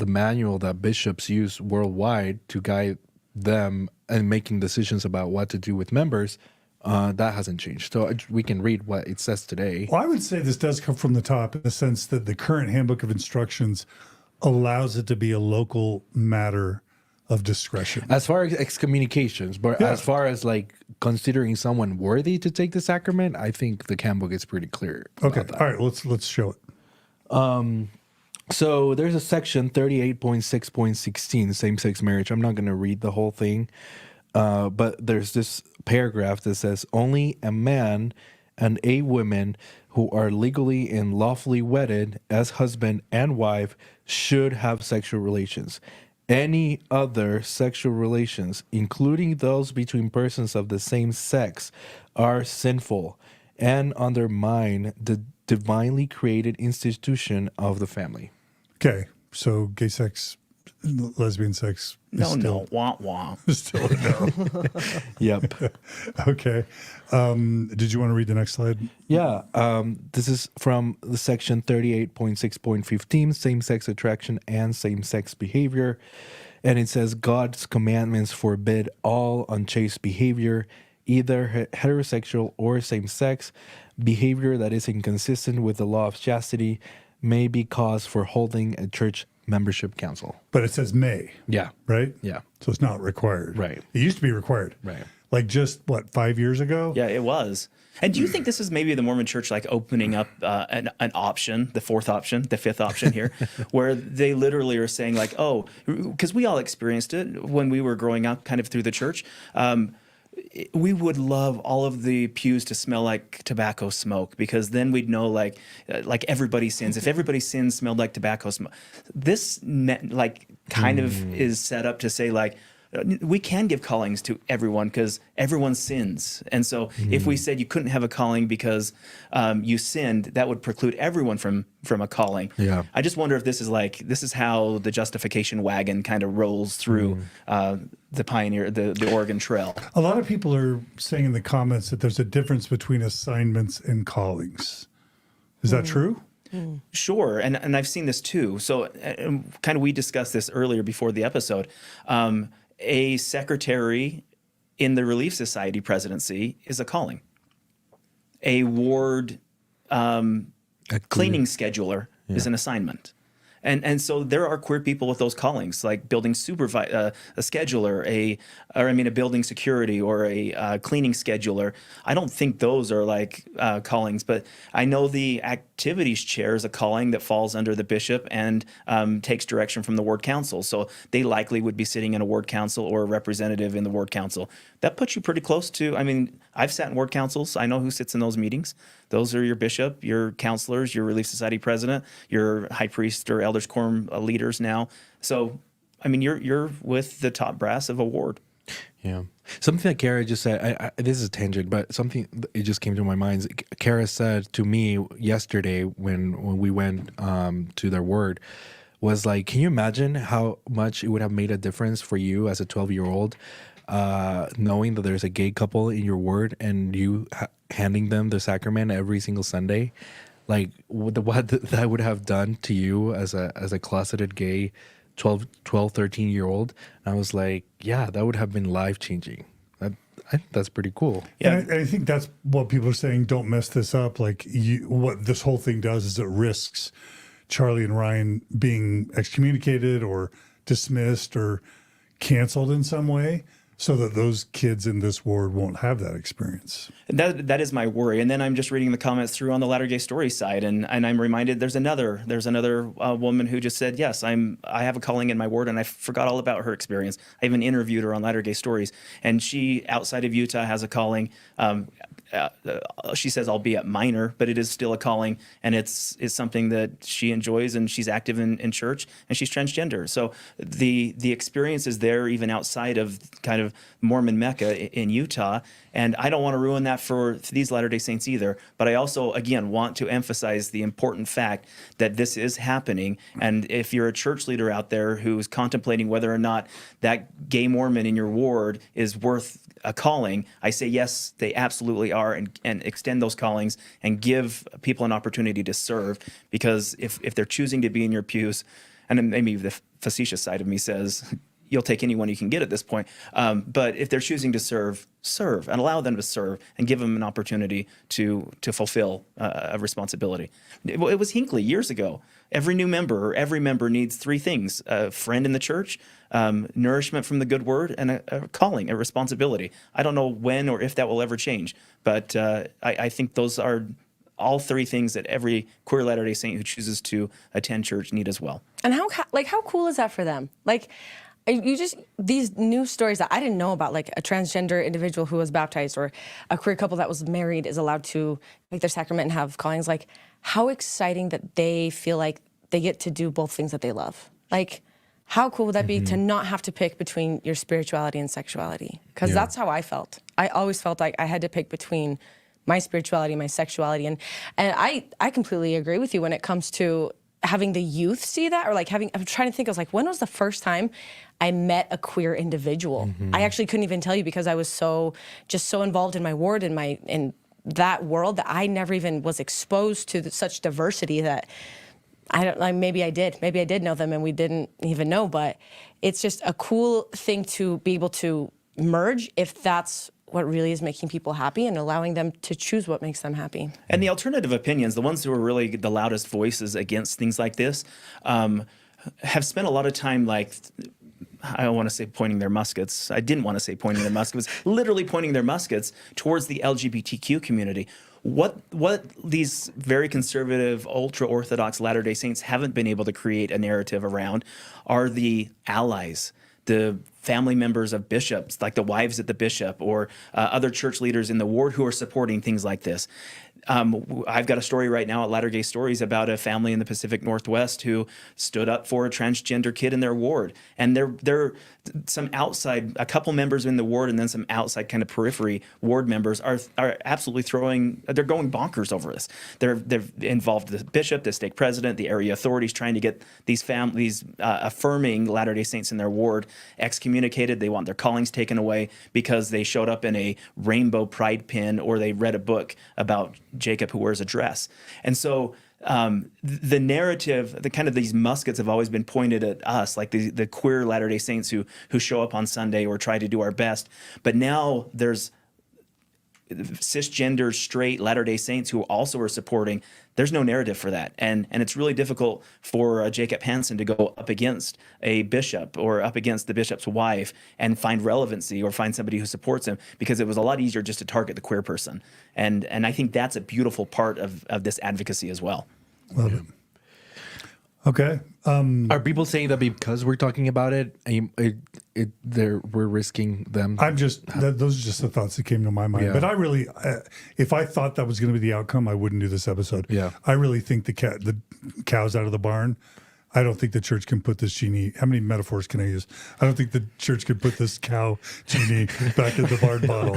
manual that bishops use worldwide to guide them and making decisions about what to do with members, that hasn't changed. So we can read what it says today. Well, I would say this does come from the top in the sense that the current handbook of instructions allows it to be a local matter of discretion. As far as excommunications, but as far as like considering someone worthy to take the sacrament, I think the handbook is pretty clear. Okay. About that. All right. Let's show it. So there's a section 38.6.16, same-sex marriage. I'm not going to read the whole thing, but there's this paragraph that says only a man and a woman who are legally and lawfully wedded as husband and wife should have sexual relations. Any other sexual relations, including those between persons of the same sex, are sinful and undermine the divinely created institution of the family. Okay. So gay sex, lesbian sex. No, wah wah. Still a no. Yep. Okay. Did you want to read the next slide? Yeah. This is from the section 38.6.15, same-sex attraction and same-sex behavior. And it says God's commandments forbid all unchaste behavior, either heterosexual or same-sex. Behavior that is inconsistent with the law of chastity may be cause for holding a church membership council. But it says may. Yeah. Right? Yeah. So it's not required. Right. It used to be required. Right. Like just, 5 years ago? Yeah, it was. And do you think this is maybe the Mormon Church like opening up an option, the fourth option, the fifth option here, where they literally are saying like, oh, because we all experienced it when we were growing up kind of through the church. We would love all of the pews to smell like tobacco smoke because then we'd know like everybody sins. If everybody's sins smelled like tobacco smoke, this kind of is set up to say like, we can give callings to everyone because everyone sins. And so if we said you couldn't have a calling because you sinned, that would preclude everyone from a calling. Yeah. I just wonder if this is how the justification wagon kind of rolls through the pioneer, the Oregon Trail. A lot of people are saying in the comments that there's a difference between assignments and callings. Is that true? Sure, and I've seen this too. So kind of we discussed this earlier before the episode. A secretary in the Relief Society presidency is a calling. A ward cleaning scheduler is an assignment. And so there are queer people with those callings, like building a scheduler, a building security or a cleaning scheduler. I don't think those are like callings, but I know the activities chair is a calling that falls under the bishop and takes direction from the ward council. So they likely would be sitting in a ward council or a representative in the ward council. That puts you pretty close to, I've sat in ward councils. I know who sits in those meetings. Those are your bishop, your counselors, your Relief Society president, your high priest or elders quorum leaders now. So, you're with the top brass of a ward. Yeah. Something that Kara just said, this is a tangent, but something, it just came to my mind. Kara said to me yesterday when we went to their word, was like, can you imagine how much it would have made a difference for you as a 12-year-old knowing that there's a gay couple in your ward and you handing them the sacrament every single Sunday? Like what that would have done to you as a closeted gay 12, 13-year-old. And I was like, yeah, that would have been life-changing. I think that's pretty cool. Yeah. And I think that's what people are saying. Don't mess this up. Like what this whole thing does is it risks Charlie and Ryan being excommunicated or dismissed or canceled in some way. so that those kids in this ward won't have that experience. That is my worry. And then I'm just reading the comments through on the Latter-day Stories side, and I'm reminded there's another woman who just said, yes, I have a calling in my ward, and I forgot all about her experience. I even interviewed her on Latter-day Stories, and she, outside of Utah, has a calling. She says, albeit minor, but it is still a calling, and it's something that she enjoys, and she's active in church, and she's transgender. So the experience is there even outside of kind of Mormon Mecca in Utah, and I don't want to ruin that for these Latter-day Saints either. But I also, again, want to emphasize the important fact that this is happening, and if you're a church leader out there who's contemplating whether or not that gay Mormon in your ward is worth a calling, I say yes, they absolutely are, and extend those callings and give people an opportunity to serve, because if they're choosing to be in your pews, and then maybe the facetious side of me says, you'll take anyone you can get at this point. But if they're choosing to serve and allow them to serve and give them an opportunity to fulfill a responsibility. It was Hinckley years ago. Every new member or every member needs three things: a friend in the church, nourishment from the good word, and a calling, a responsibility. I don't know when or if that will ever change, but I think those are all three things that every queer Latter-day Saint who chooses to attend church need as well. And how cool is that for them? Like, these new stories that I didn't know about, like a transgender individual who was baptized, or a queer couple that was married is allowed to make their sacrament and have callings. Like, how exciting that they feel like they get to do both things that they love. Like, how cool would that be to not have to pick between your spirituality and sexuality? Because that's how I felt. I always felt like I had to pick between my spirituality and my sexuality. And I completely agree with you when it comes to having the youth see that, or like I'm trying to think, I was like, when was the first time I met a queer individual? I actually couldn't even tell you, because I was so involved in my ward, in that world, that I never even was exposed to such diversity that I don't like. Maybe I did know them and we didn't even know, but it's just a cool thing to be able to merge if that's what really is making people happy, and allowing them to choose what makes them happy. And the alternative opinions, the ones who are really the loudest voices against things like this, have spent a lot of time, like, I don't want to say pointing their muskets. I didn't want to say pointing their muskets. Literally pointing their muskets towards the LGBTQ community. What these very conservative, ultra-Orthodox Latter-day Saints haven't been able to create a narrative around are the allies, the family members of bishops, like the wives of the bishop, or other church leaders in the ward who are supporting things like this. I've got a story right now at Latter-day Stories about a family in the Pacific Northwest who stood up for a transgender kid in their ward. And they're some outside, a couple members in the ward, and then some outside kind of periphery ward members are absolutely they're going bonkers over this. They've involved the bishop, the stake president, the area authorities, trying to get these families affirming Latter-day Saints in their ward excommunicated. They want their callings taken away because they showed up in a rainbow pride pin, or they read a book about Jacob who wears a dress. And so the narrative, the kind of these muskets have always been pointed at us, like the queer Latter-day Saints who show up on Sunday or try to do our best. But now there's cisgender, straight Latter-day Saints who also are supporting. There's no narrative for that. And it's really difficult for Jacob Hansen to go up against a bishop or up against the bishop's wife and find relevancy or find somebody who supports him, because it was a lot easier just to target the queer person. And I think that's a beautiful part of this advocacy as well. Love it. Okay. Are people saying that because we're talking about it, we're risking them? Those are just the thoughts that came to my mind. Yeah. But I really, if I thought that was going to be the outcome, I wouldn't do this episode. Yeah. I really think the cow's out of the barn. I don't think the church can put this genie. How many metaphors can I use? I don't think the church could put this cow genie back in the barn bottle.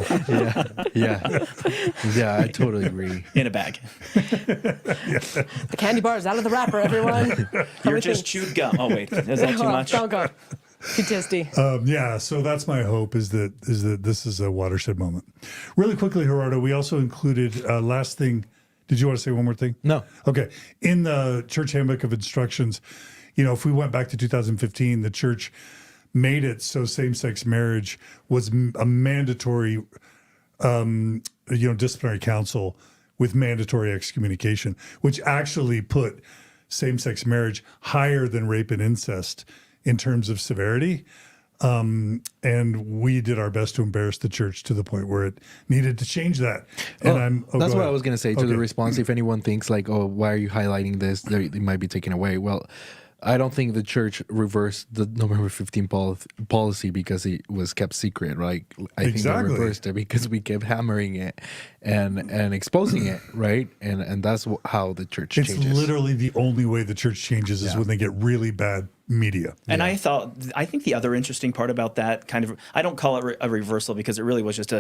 Yeah, I totally agree. In a bag. The candy bar is out of the wrapper, everyone. You're just chewed gum. Oh, wait. Is that too much? Oh, God. PTSD. Yeah, so that's my hope, is that this is a watershed moment. Really quickly, Gerardo, we also included last thing. Did you want to say one more thing? No. Okay. In the Church Handbook of Instructions, if we went back to 2015, the church made it so same-sex marriage was a mandatory, disciplinary council with mandatory excommunication, which actually put same-sex marriage higher than rape and incest in terms of severity. And we did our best to embarrass the church to the point where it needed to change that. And that's what I was going to say to the response. If anyone thinks like, oh, why are you highlighting this? They might be taken away. Well, I don't think the church reversed the November 15 policy because it was kept secret, right? I think they reversed it because we kept hammering it and exposing it, right? And that's how the church changes. It's literally the only way the church changes is when they get really bad media. And I think the other interesting part about that kind of, I don't call it a reversal because it really was just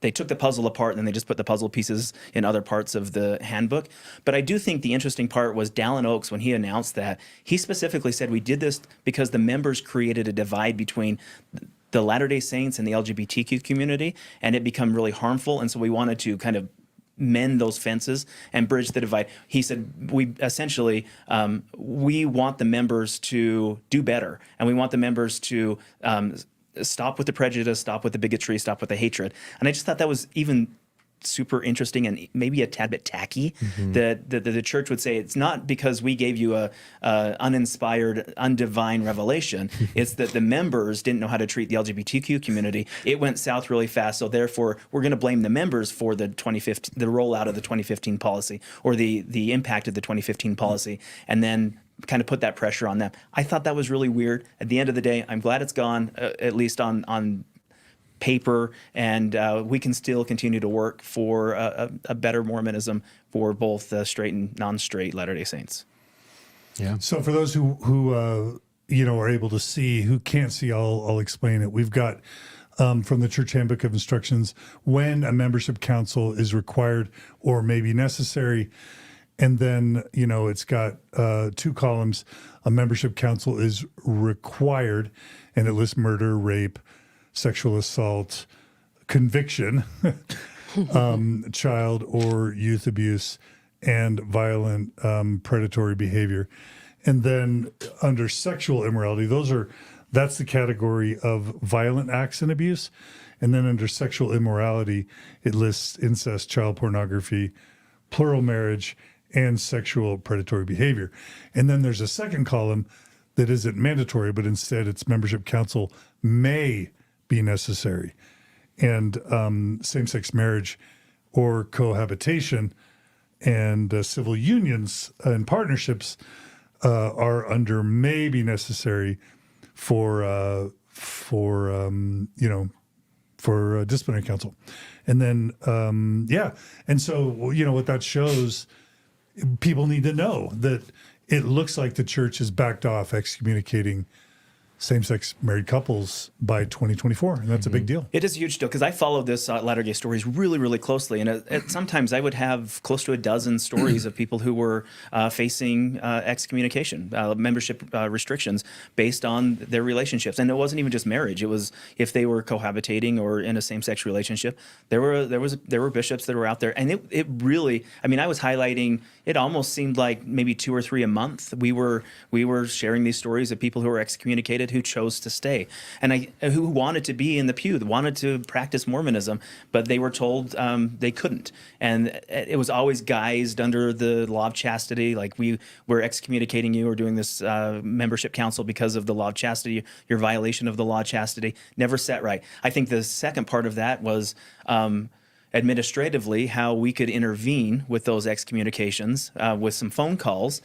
they took the puzzle apart and then they just put the puzzle pieces in other parts of the handbook. But I do think the interesting part was Dallin Oaks, when he announced that, he specifically said we did this because the members created a divide between the Latter-day Saints and the LGBTQ community, and it become really harmful. And so we wanted to kind of mend those fences and bridge the divide. He said, we essentially, we want the members to do better, and we want the members to stop with the prejudice, stop with the bigotry, stop with the hatred. And I just thought that was even super interesting and maybe a tad bit tacky that the church would say it's not because we gave you a uninspired, undivine revelation. It's that the members didn't know how to treat the LGBTQ community. It went south really fast, so therefore we're going to blame the members for the rollout of the 2015 policy or the impact of the 2015 policy, and then kind of put that pressure on them. I thought that was really weird. At the end of the day, I'm glad it's gone, at least on paper, and we can still continue to work for a better Mormonism for both straight and non-straight Latter-day Saints. Yeah. So for those who are able to see, who can't see, I'll explain it. We've got from the Church Handbook of Instructions when a membership council is required or maybe necessary. And then, it's got 2 columns. A membership council is required, and it lists murder, rape, sexual assault, conviction, child or youth abuse, and violent predatory behavior. And then under sexual immorality, that's the category of violent acts and abuse. And then under sexual immorality, it lists incest, child pornography, plural marriage, and sexual predatory behavior. And then there's a second column that isn't mandatory, but instead it's membership council may be necessary. And same-sex marriage or cohabitation and civil unions and partnerships are under may be necessary for disciplinary council. And then, And so, what that shows, people need to know that it looks like the church has backed off excommunicating same-sex married couples by 2024, and that's a big deal. It is a huge deal because I followed this Latter-day Stories really, really closely, and sometimes I would have close to a dozen stories of people who were facing excommunication, membership restrictions based on their relationships, and it wasn't even just marriage. It was if they were cohabitating or in a same-sex relationship. There were bishops that were out there, and it really. I mean, I was highlighting. It almost seemed like maybe 2 or 3 a month. We were sharing these stories of people who were excommunicated who chose to stay and who wanted to be in the pew, wanted to practice Mormonism, but they were told they couldn't. And it was always guised under the law of chastity, like we're excommunicating you or doing this membership council because of the law of chastity, your violation of the law of chastity, never set right. I think the second part of that was administratively how we could intervene with those excommunications with some phone calls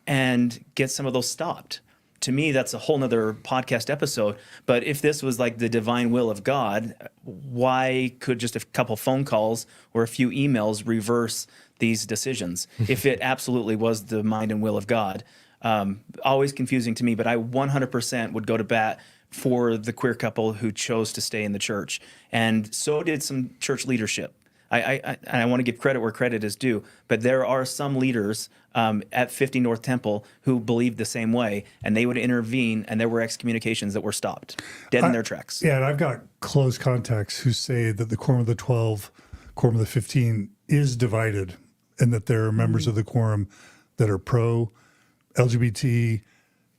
and get some of those stopped. To me, that's a whole nother podcast episode. But if this was like the divine will of God, why could just a couple phone calls or a few emails reverse these decisions? If it absolutely was the mind and will of God, always confusing to me. But I 100% would go to bat for the queer couple who chose to stay in the church. And so did some church leadership. I want to give credit where credit is due, but there are some leaders at 50 North Temple who believed the same way, and they would intervene, and there were excommunications that were stopped, dead in their tracks. Yeah, and I've got close contacts who say that the Quorum of the 12, Quorum of the 15 is divided, and that there are members of the Quorum that are pro-LGBT,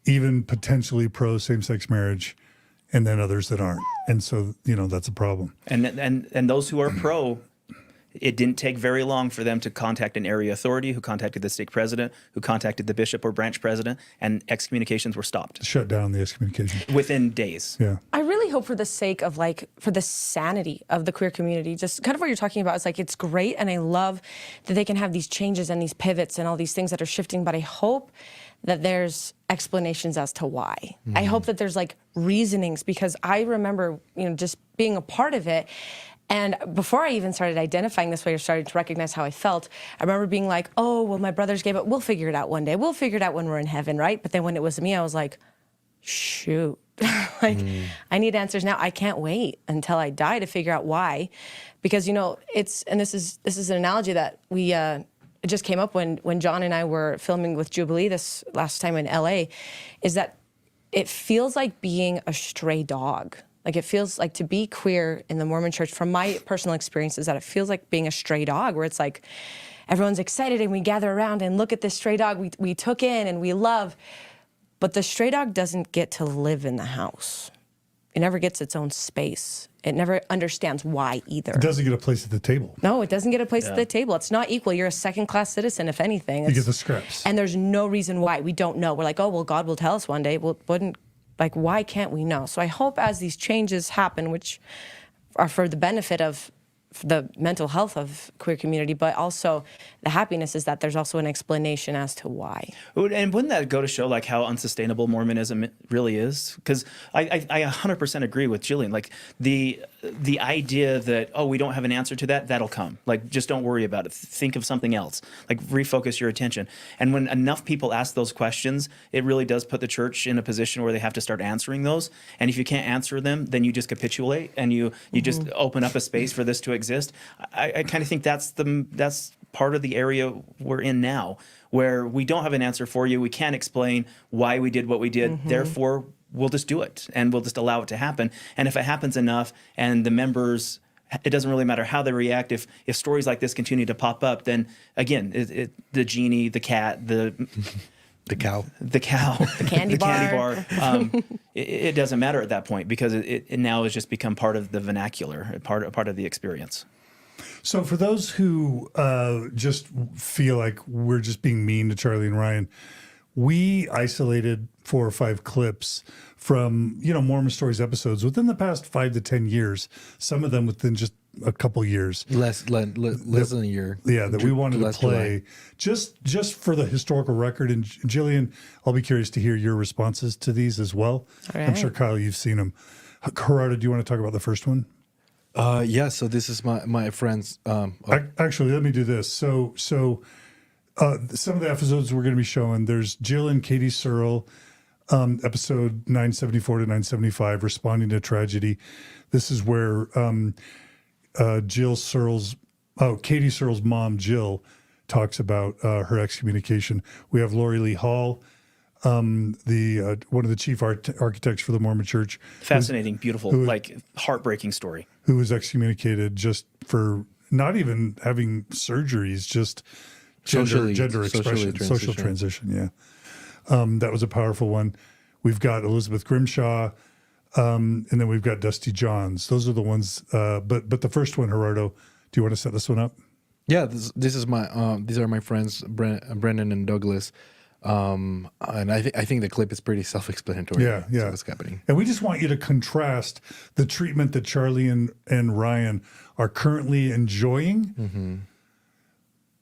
even potentially pro-same-sex marriage, and then others that aren't. And so, that's a problem. And those who are pro It didn't take very long for them to contact an area authority, who contacted the stake president, who contacted the bishop or branch president, and excommunications were stopped Shut down the excommunication. within days. Yeah. I really hope for the sake of for the sanity of the queer community, just kind of what you're talking about is it's great. And I love that they can have these changes and these pivots and all these things that are shifting. But I hope that there's explanations as to why. I hope that there's reasonings, because I remember, just being a part of it. And before I even started identifying this way or started to recognize how I felt, I remember being oh, well, my brothers gave it. We'll figure it out one day. We'll figure it out when we're in heaven, right? But then when it was me, I was shoot, I need answers now. I can't wait until I die to figure out why. Because, and this is an analogy that we, it just came up when John and I were filming with Jubilee this last time in LA, is that it feels like being a stray dog. It feels like to be queer in the Mormon church, from my personal experience, is that it feels like being a stray dog, where it's everyone's excited and we gather around and look at this stray dog we took in and we love. But the stray dog doesn't get to live in the house. It never gets its own space. It never understands why either. It doesn't get a place at the table. No, it doesn't get a place at the table. It's not equal. You're a second-class citizen, if anything. You get the scraps. And there's no reason why. We don't know. We're oh, well, God will tell us one day. Well, why can't we know? So I hope as these changes happen, which are for the benefit of the mental health of queer community, but also the happiness, is that there's also an explanation as to why. And wouldn't that go to show how unsustainable Mormonism really is? Because I 100% agree with Jillian. The idea that, oh, we don't have an answer to that, that'll come. Just don't worry about it. Think of something else. Refocus your attention. And when enough people ask those questions, it really does put the church in a position where they have to start answering those. And if you can't answer them, then you just capitulate and you just open up a space for this to exist. I kind of think that's part of the area we're in now, where we don't have an answer for you. We can't explain why we did what we did. Therefore, we'll just do it and we'll just allow it to happen. And if it happens enough and the members, it doesn't really matter how they react. If stories like this continue to pop up, then again, the genie, the cat, the cow, the candy bar. It doesn't matter at that point, because it now has just become part of the vernacular, part of the experience. So for those who just feel like we're just being mean to Charlie and Ryan, we isolated 4 or 5 clips from, Mormon Stories episodes within the past 5 to 10 years, some of them within just a couple years. Less than a year. Yeah, that we wanted to play just for the historical record. And Jillian, I'll be curious to hear your responses to these as well. All right. I'm sure, Kyle, you've seen them. Gerardo, do you want to talk about the first one? Yeah, so this is my friend's. Actually, let me do this. So some of the episodes we're going to be showing, there's Jill and Katie Searle, episode 974 to 975, Responding to Tragedy. This is where Katie Searle's mom, Jill, talks about her excommunication. We have Lori Lee Hall, one of the chief architects for the Mormon Church. Fascinating, beautiful, heartbreaking story. Who was excommunicated just for not even having surgeries, just gender expression, social transition. Yeah. That was a powerful one. We've got Elizabeth Grimshaw, and then we've got Dusty Johns. Those are the ones. But the first one, Gerardo, do you want to set this one up? Yeah, this is my these are my friends Brennan and Douglas. And I think the clip is pretty self-explanatory. Yeah. What's happening. And we just want you to contrast the treatment that Charlie and Ryan are currently enjoying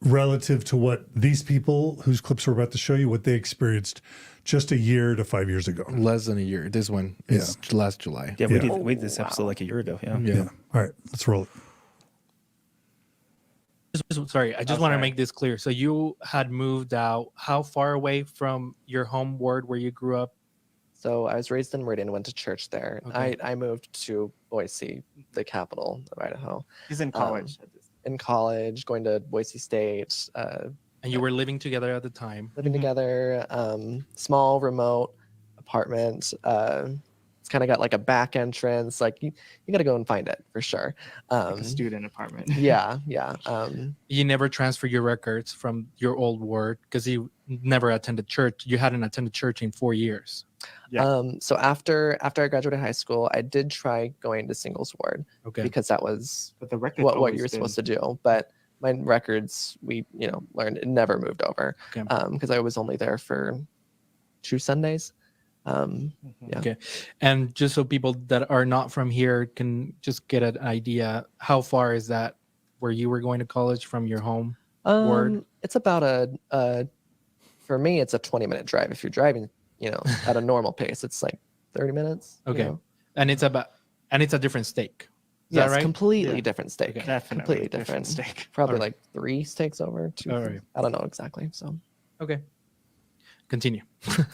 relative to what these people whose clips we're about to show you, what they experienced just a year to 5 years ago. Less than a year. This one is last July. Yeah, we did this episode a year ago. Yeah. All right, let's roll it. Sorry, I just want to make this clear. So you had moved out. How far away from your home ward where you grew up? So I was raised in Meridian, went to church there. Okay. I moved to Boise, the capital of Idaho. He's in college. In college, going to Boise State. And you were living together at the time. Living together, small, remote apartment. It's kind of got a back entrance. You got to go and find it for sure. A student apartment. Yeah. You never transferred your records from your old ward because you never attended church. You hadn't attended church in 4 years. Yeah. So after I graduated high school, I did try going to singles ward Okay. because that was But the record what you were supposed to do. But my records, we learned it never moved over Okay. because I was only there for 2 Sundays. Yeah. Okay. And just so people that are not from here can just get an idea, how far is that where you were going to college from your home ward? It's about for me, it's a 20-minute drive. If you're driving, at a normal pace, it's like 30 minutes. Okay. And it's a different stake. Is Yes, that right? completely Yeah. different steak. Okay. Definitely Completely different different. steak. Probably Alright. like 3 steaks over. 2. Alright. I don't know exactly. So Okay. Continue.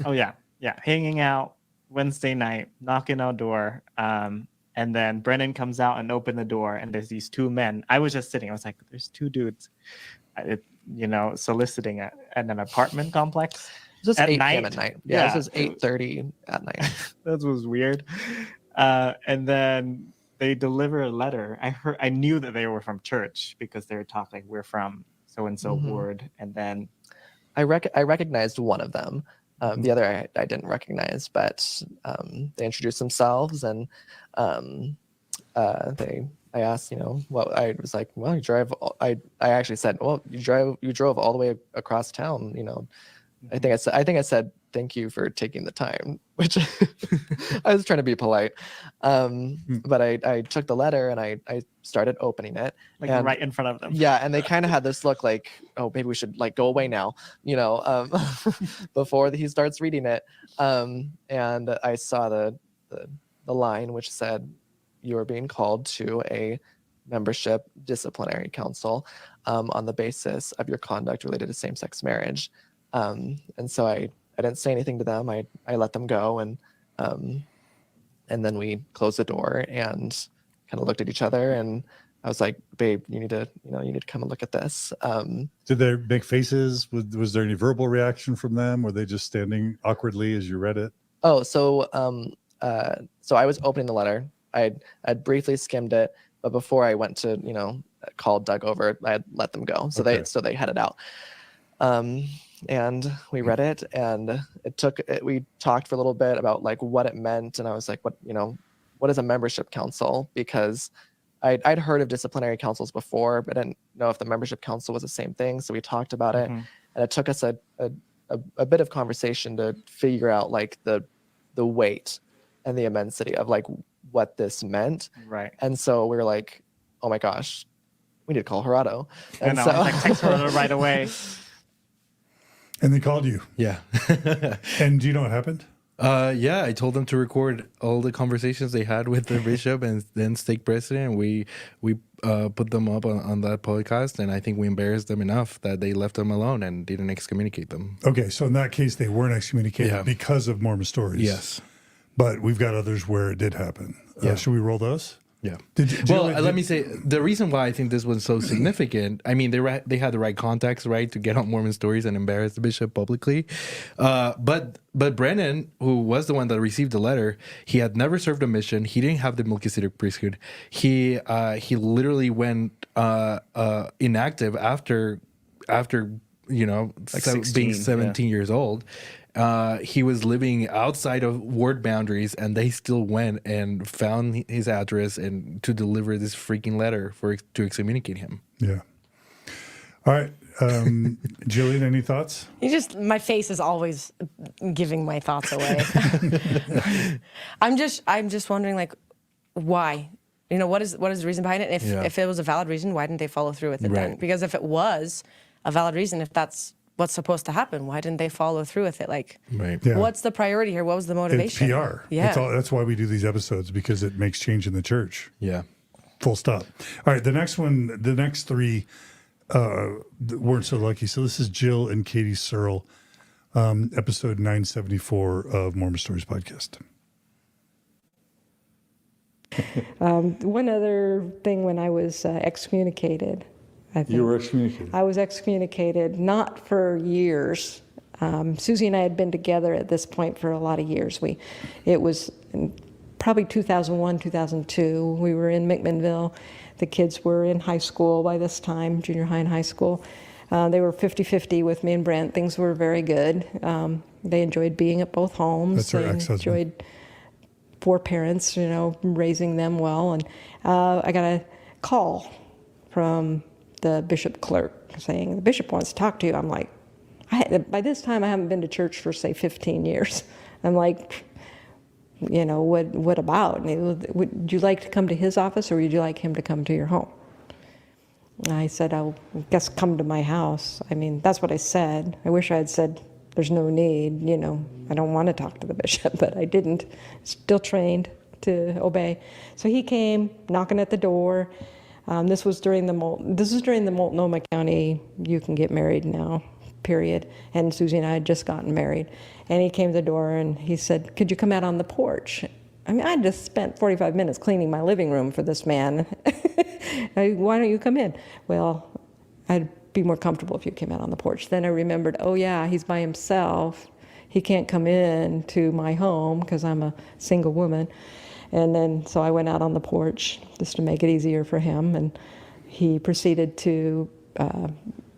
Oh yeah, yeah. Hanging out Wednesday night, knocking on door, and then Brennan comes out and open the door, and there's these 2 men. I was just sitting. I was like, "There's 2 dudes, soliciting at an apartment complex." just At 8 night? p.m. at night. Yeah, Yeah. this is 8:30 at night. That was weird. And then they deliver a letter. I knew that they were from church because they were talking like, we're from so and so Mhm. ward, and then I recognized one of them. The other I didn't recognize, but they introduced themselves and I asked, what I was like, well, you drive. I actually said, well, you drove all the way across town. I think I said thank you for taking the time, which I was trying to be polite. But I took the letter and I started opening it. like and, right in front of them. Yeah, and they kind of had this look like, oh, maybe we should like go away now, before he starts reading it. And I saw the line which said, "You are being called to a membership disciplinary council on the basis of your conduct related to same-sex marriage." And so I didn't say anything to them. I let them go, and then we closed the door and kind of looked at each other, and I was like, "Babe, you need to come and look at this." Did they make faces? Was there any verbal reaction from them? Were they just standing awkwardly as you read it? Oh, so I was opening the letter. I'd briefly skimmed it, but before I went to call Doug over, I had let them go. So Okay. they headed out. And we read it, and we talked for a little bit about like what it meant, and I was like, what is a membership council? Because I'd heard of disciplinary councils before, but I didn't know if the membership council was the same thing. So we talked about it, and it took us a bit of conversation to figure out like the weight and the immensity of like what this meant. Right. And so we were like, oh my gosh, we need to call Gerardo. I know. I was like, text her right away. And they called you. Yeah. And do you know what happened? Yeah, I told them to record all the conversations they had with the bishop and then stake president. We put them up on that podcast, and I think we embarrassed them enough that they left them alone and didn't excommunicate them. Okay, so in that case, they weren't excommunicated Yeah. because of Mormon Stories. Yes. But we've got others where it did happen. Yeah. Should we roll those? Yeah. Jill, Let me say the reason why I think this was so significant. I mean, they had the right context, right, to get on Mormon Stories and embarrass the bishop publicly. But Brennan, who was the one that received the letter, he had never served a mission. He didn't have the Melchizedek priesthood. He literally went inactive after Like being 16, 17 years old. He was living outside of ward boundaries, and they still went and found his address and to deliver this freaking letter to excommunicate him. Yeah. All right. Jillian, any thoughts? My face is always giving my thoughts away. I'm just wondering, like, why? What is the reason behind it? And if it was a valid reason, why didn't they follow through with it then? Right. Because if it was a valid reason, if that's what's supposed to happen, why didn't they follow through with it? Like, Right. Yeah. what's the priority here? What was the motivation? It's PR. Yeah. That's why we do these episodes, because it makes change in the church. Yeah. Full stop. All right. The next three weren't so lucky. So this is Jill and Katie Searle, episode 974 of Mormon Stories podcast. One other thing, when I was excommunicated, I think. You were excommunicated. I was excommunicated, not for years. Susie and I had been together at this point for a lot of years. It was in probably 2001, 2002. We were in McMinnville. The kids were in high school by this time, junior high and high school. They were 50-50 with me and Brent. Things were very good. They enjoyed being at both homes. That's her They ex-husband. enjoyed 4 parents, raising them well. And I got a call from the bishop clerk saying, the bishop wants to talk to you. I'm like, by this time I haven't been to church for, say, 15 years. I'm like, what about? And would you like to come to his office, or would you like him to come to your home? And I said, I guess come to my house. I mean, that's what I said. I wish I had said, there's no need, I don't want to talk to the bishop, but I didn't. Still trained to obey. So he came knocking at the door. This was during the Multnomah County, you can get married now, period. And Susie and I had just gotten married. And he came to the door and he said, could you come out on the porch? I mean, I just spent 45 minutes cleaning my living room for this man. Why don't you come in? Well, I'd be more comfortable if you came out on the porch. Then I remembered, oh yeah, he's by himself. He can't come in to my home because I'm a single woman. And then, so I went out on the porch just to make it easier for him. And he proceeded to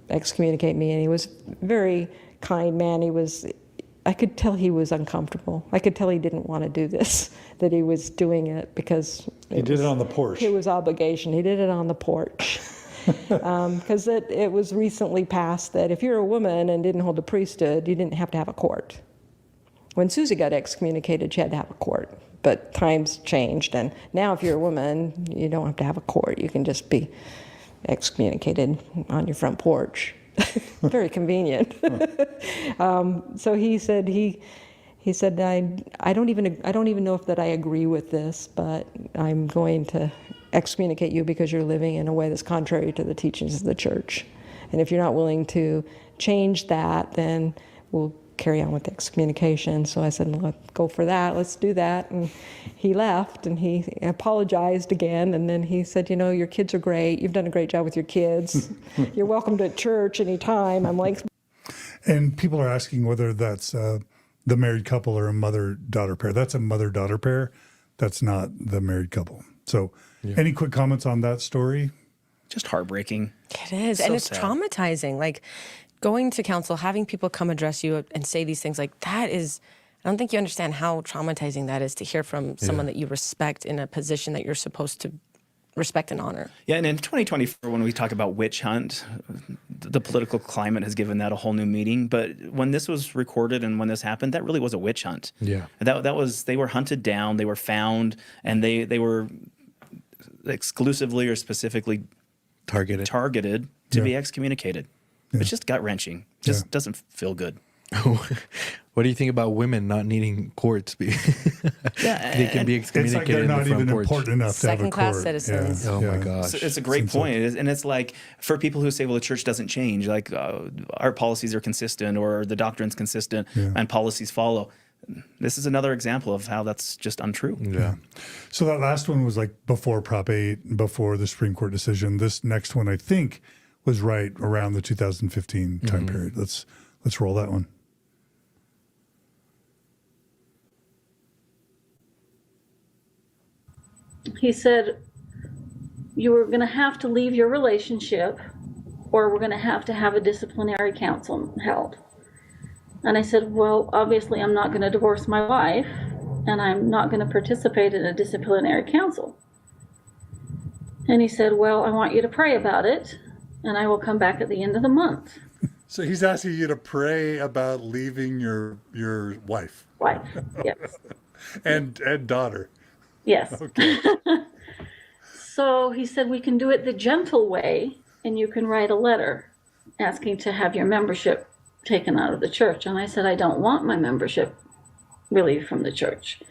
excommunicate me. And he was a very kind man. I could tell he was uncomfortable. I could tell he didn't want to do this, that he was doing it because He did it on the porch. It was obligation. He did it on the porch. Because it was recently passed that if you're a woman and didn't hold the priesthood, you didn't have to have a court. When Susie got excommunicated, she had to have a court. But times changed, and now if you're a woman, you don't have to have a court. You can just be excommunicated on your front porch. Very convenient. So he said I don't even know if that I agree with this, but I'm going to excommunicate you because you're living in a way that's contrary to the teachings of the church. And if you're not willing to change that, then we'll carry on with the excommunication. So I said, well, let's go for that. Let's do that. And he left and he apologized again. And then he said, your kids are great. You've done a great job with your kids. You're welcome to church anytime. I'm like. And people are asking whether that's the married couple or a mother-daughter pair. That's a mother-daughter pair. That's not the married couple. So any quick comments on that story? Just heartbreaking. It is. So and it's sad. traumatizing. Like going to council, having people come address you and say these things, like that is, I don't think you understand how traumatizing that is to hear from someone that you respect in a position that you're supposed to respect and honor. Yeah, and in 2024, when we talk about witch hunt, the political climate has given that a whole new meaning. But when this was recorded and when this happened, that really was a witch hunt. Yeah. That was, they were hunted down, they were found, and they were exclusively or specifically targeted to be excommunicated. It's just gut-wrenching. Just doesn't feel good. What do you think about women not needing courts? They can be It's like excommunicated they're in the not front even porch. important enough to have a court. Second-class citizens. Oh my gosh. It's a great point. And it's like, for people who say, well, the church doesn't change, like our policies are consistent or the doctrine's consistent and policies follow. This is another example of how that's just untrue. Yeah. So that last one was like before Prop 8, before the Supreme Court decision. This next one, I think, was right around the 2015 time period. Let's roll that one. He said, you were going to have to leave your relationship or we're going to have a disciplinary council held. And I said, well, obviously I'm not going to divorce my wife and I'm not going to participate in a disciplinary council. And he said, well, I want you to pray about it and I will come back at the end of the month. So he's asking you to pray about leaving your wife. Wife, yes. and daughter. Yes. Okay. So he said, we can do it the gentle way, and you can write a letter asking to have your membership taken out of the church. And I said, I don't want my membership relieved from the church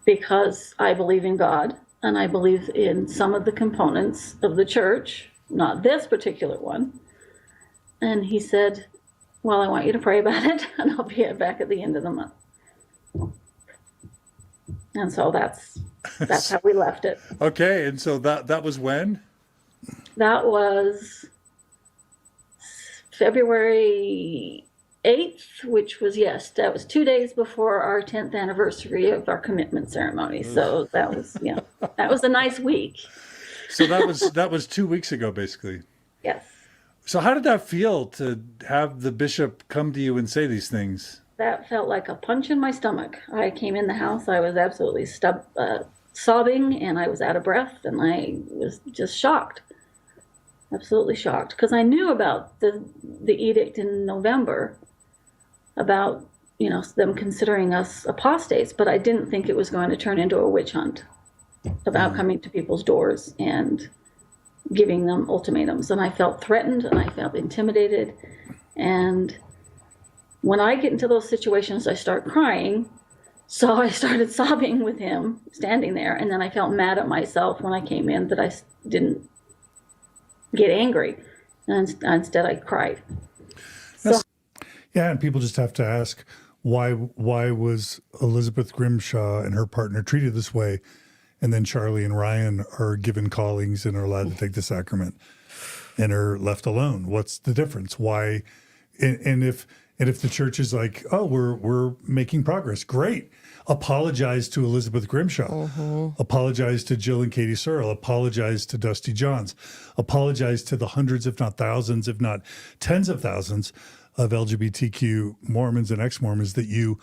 because I believe in God and I believe in some of the components of the church, not this particular one. And he said, well, I want you to pray about it and I'll be back at the end of the month. And so that's how we left it. Okay, and so that was when? That was February 8th, which was, that was 2 days before our 10th anniversary of our commitment ceremony. So that was, that was a nice week. So that was 2 weeks ago, basically. Yes. So how did that feel to have the bishop come to you and say these things? That felt like a punch in my stomach. I came in the house, I was absolutely sobbing, and I was out of breath, and I was just shocked. Absolutely shocked, because I knew about the edict in November about, them considering us apostates, but I didn't think it was going to turn into a witch hunt about coming to people's doors and giving them ultimatums. And I felt threatened, and I felt intimidated. And when I get into those situations, I start crying. So I started sobbing with him standing there. And then I felt mad at myself when I came in that I didn't get angry. And instead I cried. Yeah, and people just have to ask, why was Elizabeth Grimshaw and her partner treated this way, and then Charlie and Ryan are given callings and are allowed to take the sacrament and are left alone? What's the difference? Why? And if the church is like, oh, we're making progress, great. Apologize to Elizabeth Grimshaw. Apologize to Jill and Katie Searle. Apologize to Dusty Johns. Apologize to the hundreds, if not thousands, if not tens of thousands of LGBTQ Mormons and ex-Mormons that you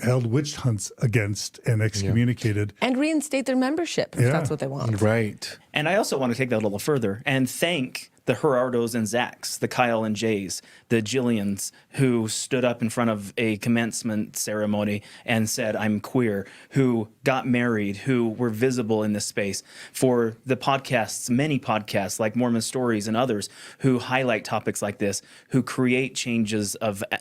held witch hunts against and excommunicated. And reinstate their membership if that's what they want. Right. And I also want to take that a little further and thank the Gerardos and Zachs, the Kyle and Jays, the Jillians, who stood up in front of a commencement ceremony and said, I'm queer, who got married, who were visible in this space, for the podcasts, many podcasts like Mormon Stories and others, who highlight topics like this, who create changes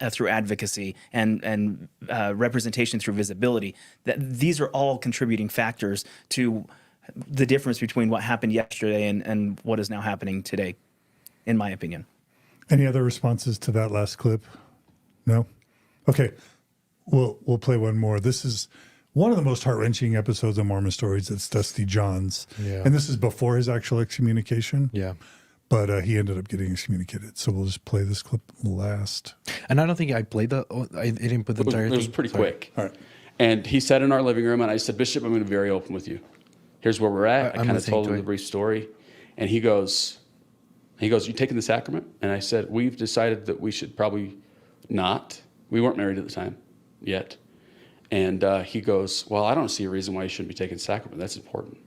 through advocacy and representation through visibility. These are all contributing factors to the difference between what happened yesterday and what is now happening today, in my opinion. Any other responses to that last clip? No? Okay. We'll play one more. This is one of the most heart-wrenching episodes of Mormon Stories. It's Dusty Johns. Yeah. And this is before his actual excommunication. Yeah. But he ended up getting excommunicated. So we'll just play this clip last. And I don't think I played the. I didn't put the entire thing. It was pretty quick. All right. And he sat in our living room, and I said, Bishop, I'm going to be very open with you. Here's where we're at. I I'm kind of listening told to him it. the brief story. And he goes, you taking the sacrament? And I said, we've decided that we should probably not. We weren't married at the time yet. And he goes, well, I don't see a reason why you shouldn't be taking the sacrament. That's important.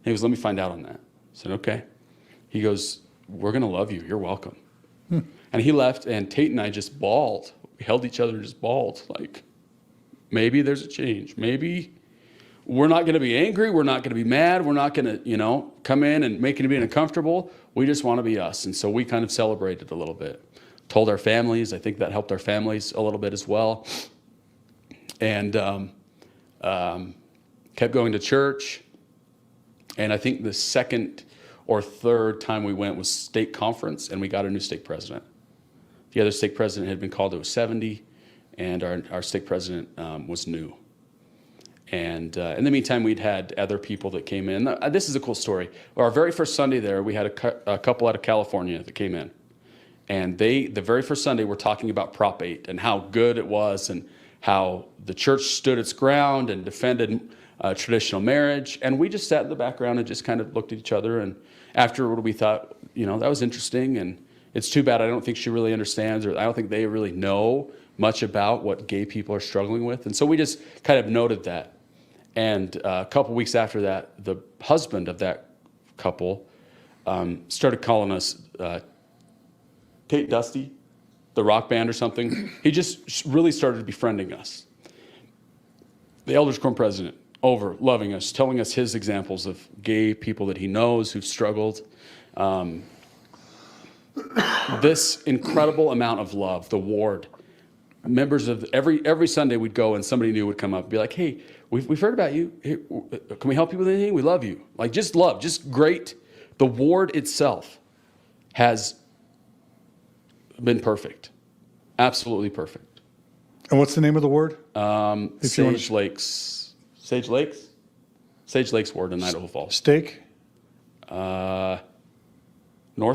He goes, let me find out on that. I said, okay. He goes, we're going to love you. You're welcome. And he left, and Tate and I just bawled. We held each other and just bawled. Like, maybe there's a change. Maybe we're not going to be angry. We're not going to be mad. We're not going to, come in and make anybody uncomfortable. We just want to be us. And so we kind of celebrated a little bit. Told our families. I think that helped our families a little bit as well. And kept going to church. And I think the second or third time we went was stake conference, and we got a new stake president. The other stake president had been called to 70, and our stake president was new. And in the meantime, we'd had other people that came in. This is a cool story. Our very first Sunday there, we had a couple out of California that came in. And the very first Sunday, were talking about Prop 8 and how good it was and how the church stood its ground and defended traditional marriage. And we just sat in the background and just kind of looked at each other. And afterward, we thought, that was interesting. And it's too bad I don't think she really understands, or I don't think they really know much about what gay people are struggling with. And so we just kind of noted that. And a couple weeks after that, the husband of that couple started calling us Tate Dusty, the rock band or something. He just really started befriending us. The Elders Quorum president, over loving us, telling us his examples of gay people that he knows who've struggled. This incredible amount of love, the ward. Members of every Sunday we'd go and somebody new would come up and be like, hey, we've heard about you. Hey, can we help you with anything? We love you. Like, just love, just great. The ward itself has been perfect. Absolutely perfect. And what's the name of the ward? Sage Lakes. Sage Lakes? Sage Lakes Ward in Idaho Falls. Stake? North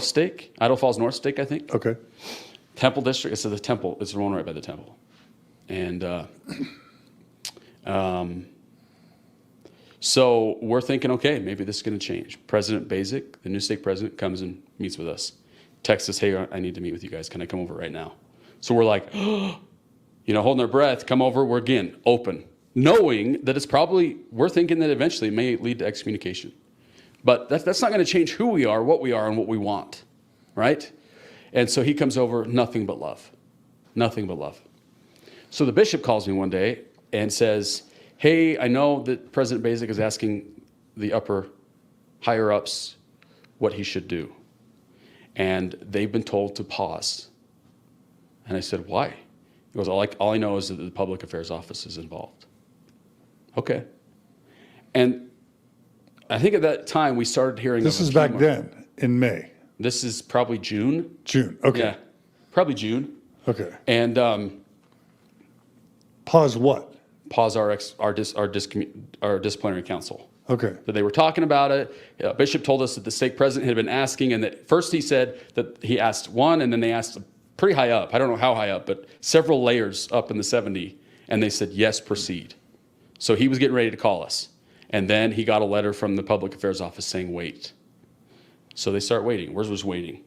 Stake? Idaho Falls North Stake, I think. Okay. Temple District. So the temple, it's the one right by the temple. And so we're thinking, okay, maybe this is going to change. President Basic, the new stake president, comes and meets with us. texts us, hey, I need to meet with you guys. Can I come over right now? So we're like, holding our breath, come over. We're again open, knowing that we're thinking that eventually it may lead to excommunication. But that's not going to change who we are, and what we want, right? And so he comes over, nothing but love. Nothing but love. So the bishop calls me one day and says, hey, I know that President Basic is asking the higher ups what he should do. And they've been told to pause. And I said, why? He goes, all I know is that the public affairs office is involved. Okay. And I think at that time we started hearing. This is back then in May. This is probably June. June. Okay. Yeah, probably June. Okay. And pause what? Pause our disciplinary council. Okay. That they were talking about it. Bishop told us that the stake president had been asking, and that first he said that he asked one, and then they asked pretty high up. I don't know how high up, but several layers up in the 70, and they said, yes, proceed. So he was getting ready to call us. And then he got a letter from the public affairs office saying, wait. So they start waiting. Where's was waiting?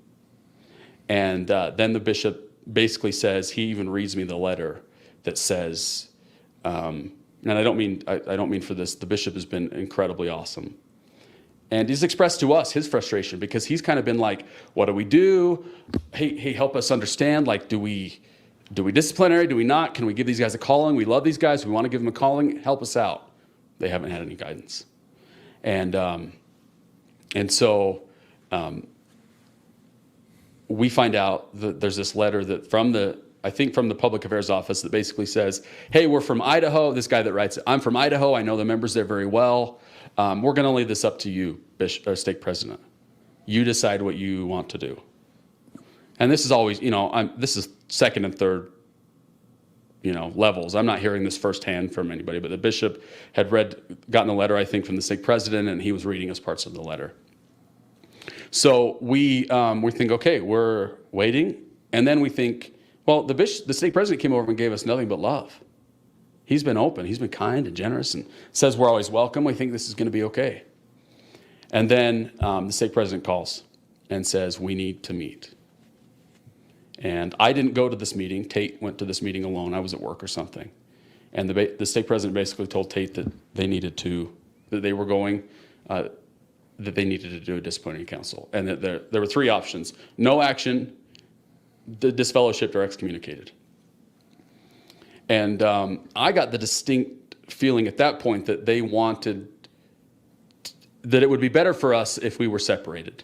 And then the bishop basically says, he even reads me the letter that says, and I don't mean for this, the bishop has been incredibly awesome. And he's expressed to us his frustration because he's kind of been like, what do we do? Hey, help us understand. Like, do we disciplinary? Do we not? Can we give these guys a calling? We love these guys. We want to give them a calling. Help us out. They haven't had any guidance. And so we find out that there's this letter that from the public affairs office that basically says, hey, we're from Idaho. This guy that writes it, I'm from Idaho. I know the members there very well. We're going to leave this up to you, stake president. You decide what you want to do. And this is always, this is second and third, levels. I'm not hearing this firsthand from anybody, but the bishop had gotten a letter, I think, from the stake president, and he was reading us parts of the letter. So we think, okay, we're waiting, and then we think, well, the stake president came over and gave us nothing but love. He's been open, he's been kind and generous, and says we're always welcome. We think this is going to be okay. And then the stake president calls and says, we need to meet. And I didn't go to this meeting. Tate went to this meeting alone. I was at work or something. And the stake president basically told Tate that they needed to do a disciplinary council. And that there were three options: no action, disfellowshipped, or excommunicated. And I got the distinct feeling at that point that they wanted, that it would be better for us if we were separated.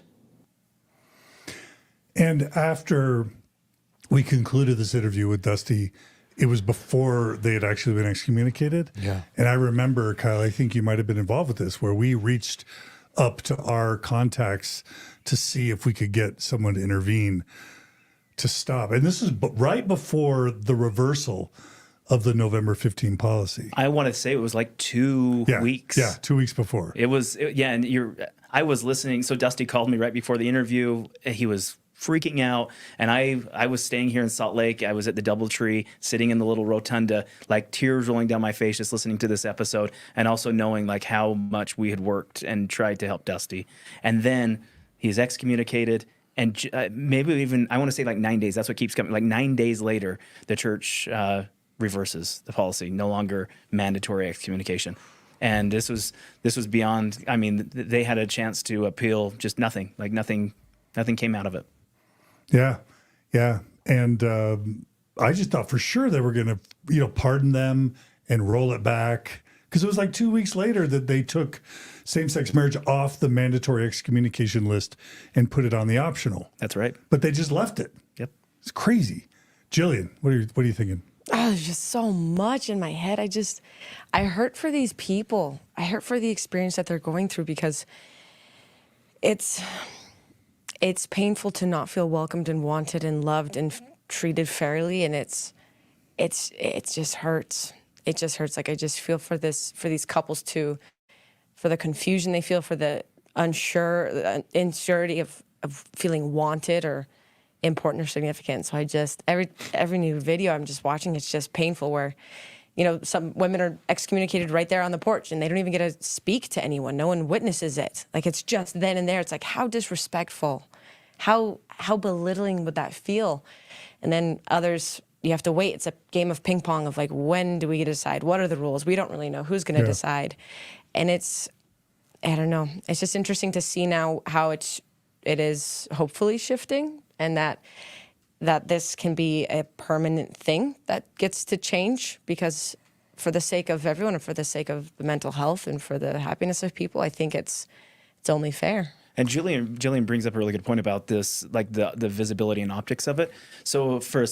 And after we concluded this interview with Dusty, it was before they had actually been excommunicated. Yeah. And I remember, Kyle, I think you might have been involved with this, where we reached up to our contacts to see if we could get someone to intervene to stop. And this is right before the reversal of the November 15 policy. I want to say it was like 2 weeks. Yeah, 2 weeks before. I was listening. So Dusty called me right before the interview. He was freaking out, and I was staying here in Salt Lake. I was at the DoubleTree, sitting in the little rotunda, like tears rolling down my face, just listening to this episode, and also knowing like how much we had worked and tried to help Dusty. And then he's excommunicated, and maybe even, I want to say like 9 days. That's what keeps coming. Like 9 days later, the church reverses the policy, no longer mandatory excommunication. And this was beyond. I mean, they had a chance to appeal, just nothing. Like nothing came out of it. Yeah. And I just thought for sure they were going to, pardon them and roll it back, because it was like 2 weeks later that they took same-sex marriage off the mandatory excommunication list and put it on the optional. That's right. But they just left it. Yep. It's crazy. Jillian, what are you thinking? Oh, there's just so much in my head. I hurt for these people. I hurt for the experience that they're going through, because it's painful to not feel welcomed and wanted and loved and treated fairly, and it just hurts. It just hurts. Like, I just feel for these couples too, for the confusion they feel, for the insurity of feeling wanted or important or significant. So I just, every new video I'm just watching, it's just painful, where some women are excommunicated right there on the porch, and they don't even get to speak to anyone. No one witnesses it. Like, it's just then and there. It's like, how disrespectful. How belittling would that feel? And then others, you have to wait. It's a game of ping pong of like, when do we get to decide? What are the rules? We don't really know who's going to decide. And I don't know. It's just interesting to see now how it is hopefully shifting, and that this can be a permanent thing that gets to change, because for the sake of everyone and for the sake of the mental health and for the happiness of people, I think it's only fair. And Jillian brings up a really good point about this, like the visibility and optics of it. So for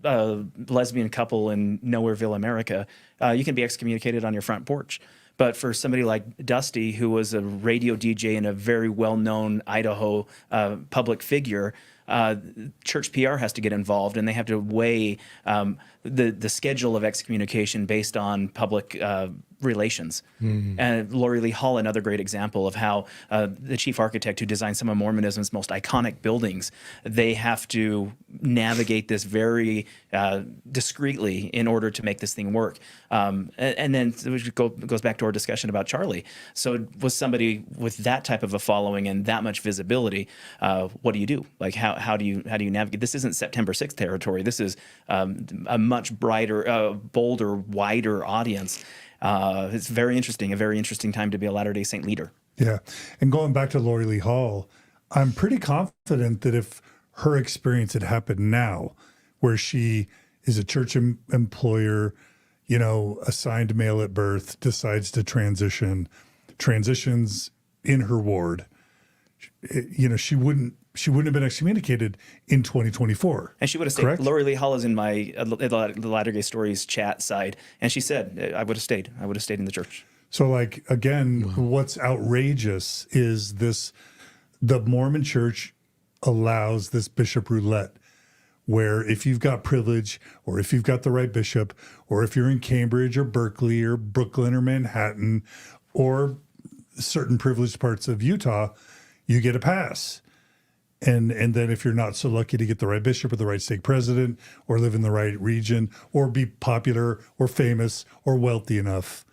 a lesbian couple in Nowhereville, America, you can be excommunicated on your front porch. But for somebody like Dusty, who was a radio DJ and a very well-known Idaho public figure, church PR has to get involved, and they have to weigh the schedule of excommunication based on public relations. And Lori Lee Hall, another great example of how the chief architect who designed some of Mormonism's most iconic buildings, they have to navigate this very discreetly in order to make this thing work. And then it goes back to our discussion about Charlie. So with somebody with that type of a following and that much visibility, what do you do? Like how do you navigate? This isn't September 6th territory. This is a much brighter, bolder, wider audience. It's a very interesting time to be a Latter-day Saint leader. Yeah. And going back to Lori Lee Hall, I'm pretty confident that if her experience had happened now, where she is a church employer, assigned male at birth, decides to transitions in her ward, she wouldn't have been excommunicated in 2024. And she would have stayed. Correct? Lori Lee Hall is in my the Latter-day Stories chat side, and she said, I would have stayed. I would have stayed in the church. So, again, what's outrageous is the Mormon Church allows this bishop roulette, where if you've got privilege, or if you've got the right bishop, or if you're in Cambridge or Berkeley or Brooklyn or Manhattan or certain privileged parts of Utah, you get a pass. And then if you're not so lucky to get the right bishop or the right stake president or live in the right region or be popular or famous or wealthy enough,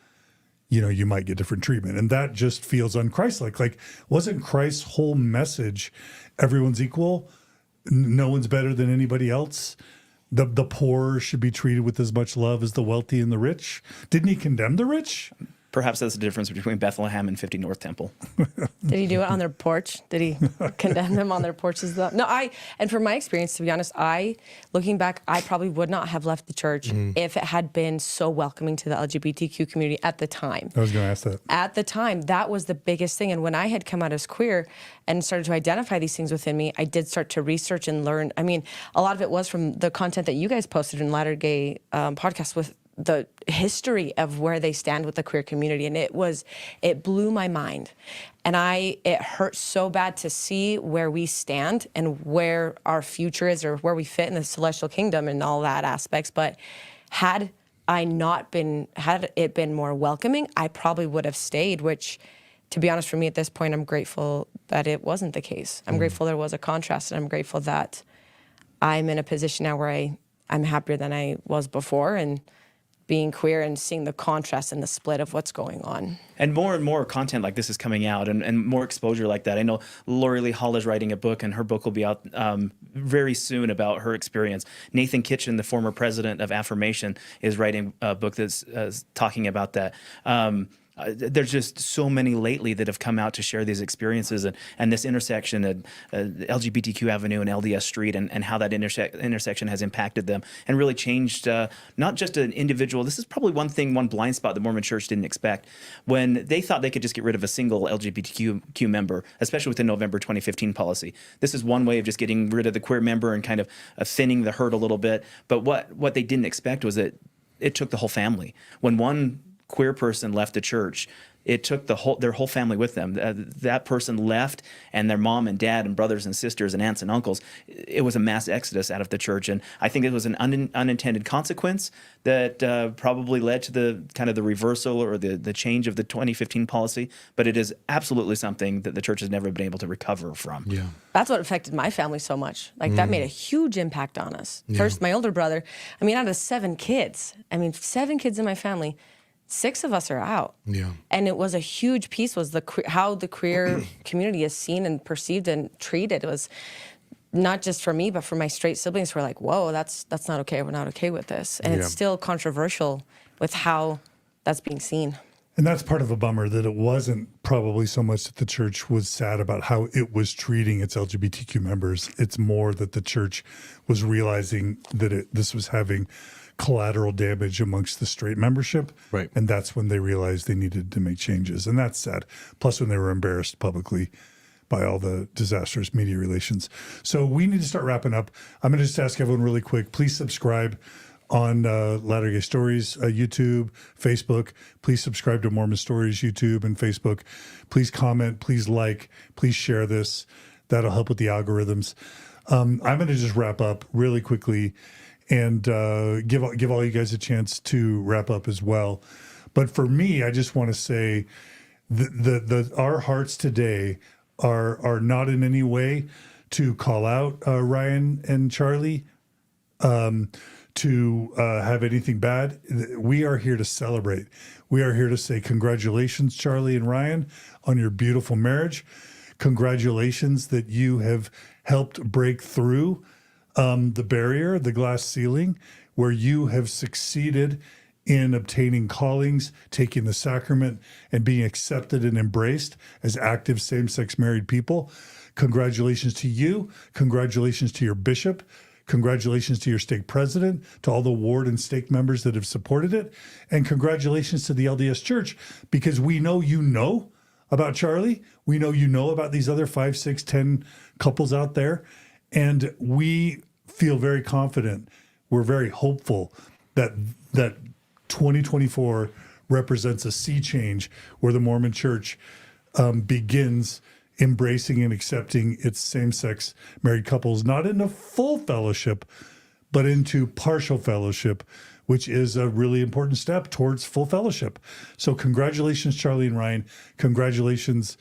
you might get different treatment. And that just feels unchristlike. Like, wasn't Christ's whole message, everyone's equal, no one's better than anybody else? The poor should be treated with as much love as the wealthy and the rich. Didn't he condemn the rich? Perhaps that's the difference between Bethlehem and 50 North Temple. Did he do it on their porch? Did he condemn them on their porches though? No, and from my experience, to be honest, looking back, I probably would not have left the church if it had been so welcoming to the LGBTQ community at the time. I was going to ask that. At the time, that was the biggest thing. And when I had come out as queer and started to identify these things within me, I did start to research and learn. I mean, a lot of it was from the content that you guys posted in Latter Gay podcast with the history of where they stand with the queer community. And it blew my mind. And it hurt so bad to see where we stand and where our future is, or where we fit in the celestial kingdom and all that aspects. But had it been more welcoming, I probably would have stayed, which, to be honest, for me at this point, I'm grateful that it wasn't the case. I'm grateful there was a contrast, and I'm grateful that I'm in a position now where I'm happier than I was before, and being queer and seeing the contrast and the split of what's going on. And more content like this is coming out, and more exposure like that. I know Lori Lee Hall is writing a book, and her book will be out very soon about her experience. Nathan Kitchen, the former president of Affirmation, is writing a book that's talking about that. There's just so many lately that have come out to share these experiences, and this intersection at LGBTQ Avenue and LDS Street, and how that intersection has impacted them and really changed not just an individual. This is probably one blind spot the Mormon Church didn't expect. When they thought they could just get rid of a single LGBTQ member, especially with the November 2015 policy. This is one way of just getting rid of the queer member and kind of thinning the herd a little bit. But what they didn't expect was that it took the whole family. When one queer person left the church, it took their whole family with them. That person left, and their mom and dad and brothers and sisters and aunts and uncles. It was a mass exodus out of the church, and I think it was an unintended consequence that probably led to the kind of the reversal or the change of the 2015 policy. But it is absolutely something that the church has never been able to recover from. Yeah, that's what affected my family so much. Like that made a huge impact on us. Yeah. First, my older brother. I mean, out of 7 kids, 7 kids in my family, 6 of us are out. Yeah. And it was a huge piece, was how the queer community is seen and perceived and treated. It was not just for me, but for my straight siblings who are like, whoa, that's not okay. We're not okay with this. And it's still controversial with how that's being seen. And that's part of a bummer, that it wasn't probably so much that the church was sad about how it was treating its LGBTQ members. It's more that the church was realizing that this was having collateral damage amongst the straight membership. Right. And that's when they realized they needed to make changes. And that's sad. Plus when they were embarrassed publicly by all the disastrous media relations. So we need to start wrapping up. I'm going to just ask everyone really quick, please subscribe on Latter-day Stories, YouTube, Facebook. Please subscribe to Mormon Stories, YouTube and Facebook. Please comment, please like, please share this. That'll help with the algorithms. I'm going to just wrap up really quickly and give all you guys a chance to wrap up as well. But for me, I just want to say our hearts today are not in any way to call out Ryan and Charlie, to have anything bad. We are here to celebrate. We are here to say congratulations, Charlie and Ryan, on your beautiful marriage. Congratulations that you have helped break through the barrier, the glass ceiling, where you have succeeded in obtaining callings, taking the sacrament, and being accepted and embraced as active same-sex married people. Congratulations to you. Congratulations to your bishop. Congratulations to your stake president, to all the ward and stake members that have supported it. And congratulations to the LDS Church, because we know you know about Charlie. We know you know about these other 5, 6, 10 couples out there. And we feel very confident. We're very hopeful that 2024 represents a sea change where the Mormon Church begins embracing and accepting its same-sex married couples, not into full fellowship, but into partial fellowship, which is a really important step towards full fellowship. So congratulations, Charlie and Ryan. Congratulations,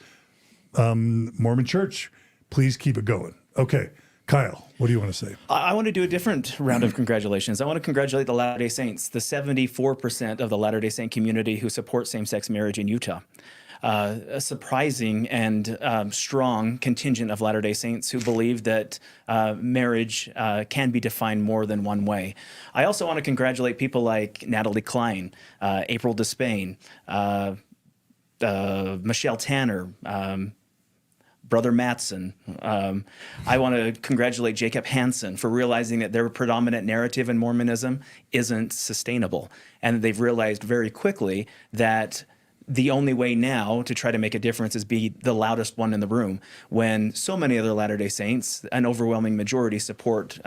Mormon Church. Please keep it going. Okay. Kyle, what do you want to say? I want to do a different round of congratulations. I want to congratulate the Latter-day Saints, the 74% of the Latter-day Saint community who support same-sex marriage in Utah. A surprising and strong contingent of Latter-day Saints who believe that marriage can be defined more than one way. I also want to congratulate people like Natalie Klein, April Despain, Michelle Tanner, Brother Mattson. I want to congratulate Jacob Hansen for realizing that their predominant narrative in Mormonism isn't sustainable. And they've realized very quickly that the only way now to try to make a difference is be the loudest one in the room, when so many other Latter-day Saints, an overwhelming majority, support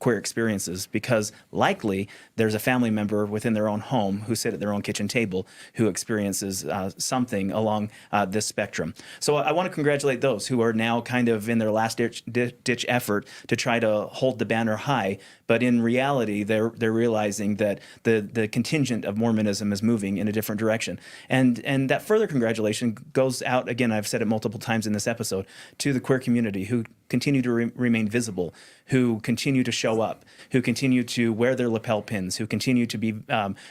queer experiences, because likely there's a family member within their own home who sit at their own kitchen table who experiences something along this spectrum. So I want to congratulate those who are now kind of in their last ditch effort to try to hold the banner high, but in reality they're realizing that the contingent of Mormonism is moving in a different direction. And that further congratulation goes out, again, I've said it multiple times in this episode, to the queer community who continue to remain visible, who continue to show up, who continue to wear their lapel pins, who continue to be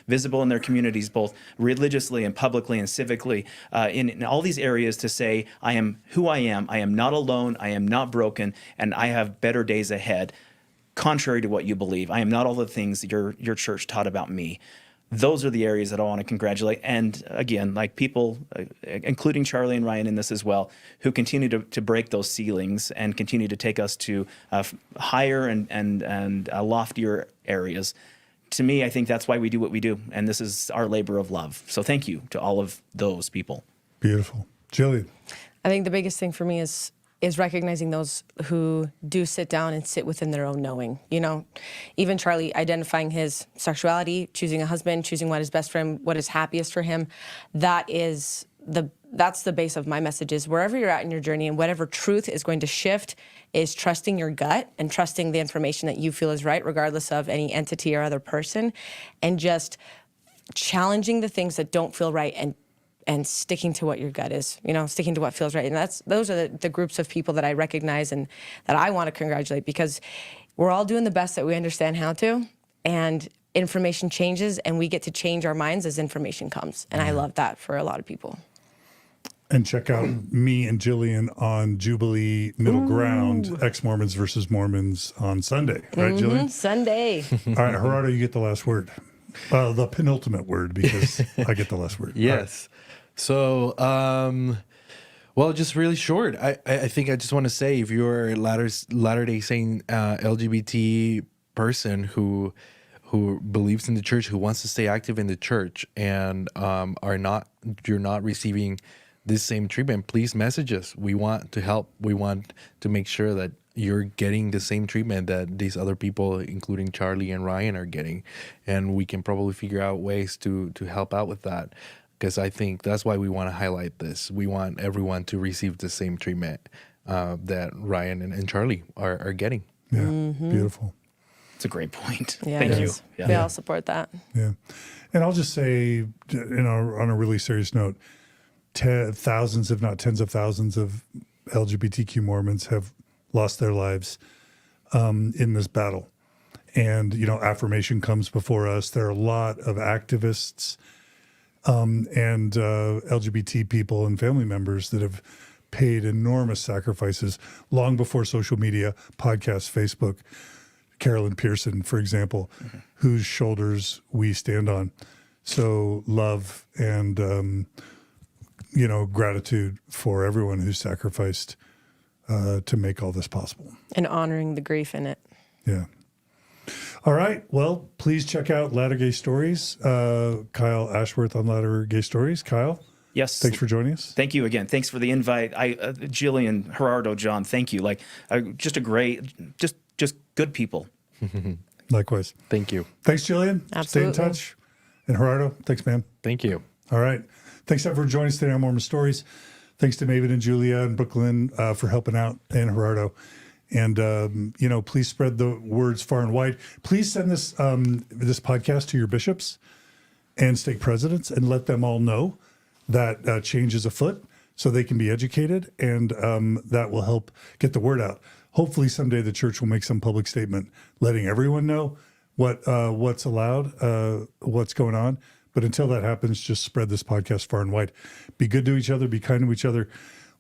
visible in their communities, both religiously and publicly and civically, in all these areas, to say, I am who I am not alone, I am not broken, and I have better days ahead. Contrary to what you believe, I am not all the things your church taught about me. Those are the areas that I want to congratulate. And again, like people, including Charlie and Ryan in this as well, who continue to break those ceilings and continue to take us to higher and loftier areas. To me, I think that's why we do what we do. And this is our labor of love. So thank you to all of those people. Beautiful. Jillian. I think the biggest thing for me is recognizing those who do sit down and sit within their own knowing. You know, even Charlie identifying his sexuality, choosing a husband, choosing what is best for him, what is happiest for him. That's the base of my message, is wherever you're at in your journey and whatever truth is going to shift is trusting your gut and trusting the information that you feel is right, regardless of any entity or other person, and just challenging the things that don't feel right and sticking to what your gut is, you know, sticking to what feels right. And those are the groups of people that I recognize and that I want to congratulate, because we're all doing the best that we understand how to, and information changes and we get to change our minds as information comes. And I love that for a lot of people. And check out me and Jillian on Jubilee Middle Ground, ex-Mormons versus Mormons on Sunday. Right, Jillian? Sunday. All right, Gerardo, you get the last word. The penultimate word, because I get the last word. Yes. So, well, just really short. I think I just want to say, if you're a Latter-day Saint LGBT person who believes in the church, who wants to stay active in the church, and you're not receiving this same treatment, please message us. We want to help. We want to make sure that you're getting the same treatment that these other people, including Charlie and Ryan, are getting, and we can probably figure out ways to help out with that. Because I think that's why we want to highlight this. We want everyone to receive the same treatment that Ryan and Charlie are getting. Yeah, beautiful. It's a great point. Yeah, Thank it you. is. Yeah. We all support that. Yeah. And I'll just say, on a really serious note, thousands, if not tens of thousands of LGBTQ Mormons have lost their lives in this battle. And, affirmation comes before us. There are a lot of activists and LGBT people and family members that have paid enormous sacrifices long before social media, podcasts, Facebook. Carolyn Pearson, for example, whose shoulders we stand on. So love and, gratitude for everyone who's sacrificed to make all this possible. And honoring the grief in it. Yeah. All right. Well, please check out Latter Gay Stories. Kyle Ashworth on Latter Gay Stories. Kyle. Yes. Thanks for joining us. Thank you again. Thanks for the invite. Jillian, Gerardo, John, thank you. Just a great, just good people. Likewise. Thank you. Thanks, Jillian. Absolutely. Stay in touch. And Gerardo, thanks, man. Thank you. All right. Thanks, everyone, for joining us today on Mormon Stories. Thanks to Maven and Julia and Brooklyn for helping out, and Gerardo. And, please spread the words far and wide. Please send this this podcast to your bishops and stake presidents and let them all know that change is afoot so they can be educated, and that will help get the word out. Hopefully someday the church will make some public statement letting everyone know what's allowed, what's going on. But until that happens, just spread this podcast far and wide. Be good to each other. Be kind to each other.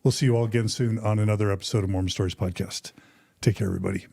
We'll see you all again soon on another episode of Mormon Stories Podcast. Take care, everybody.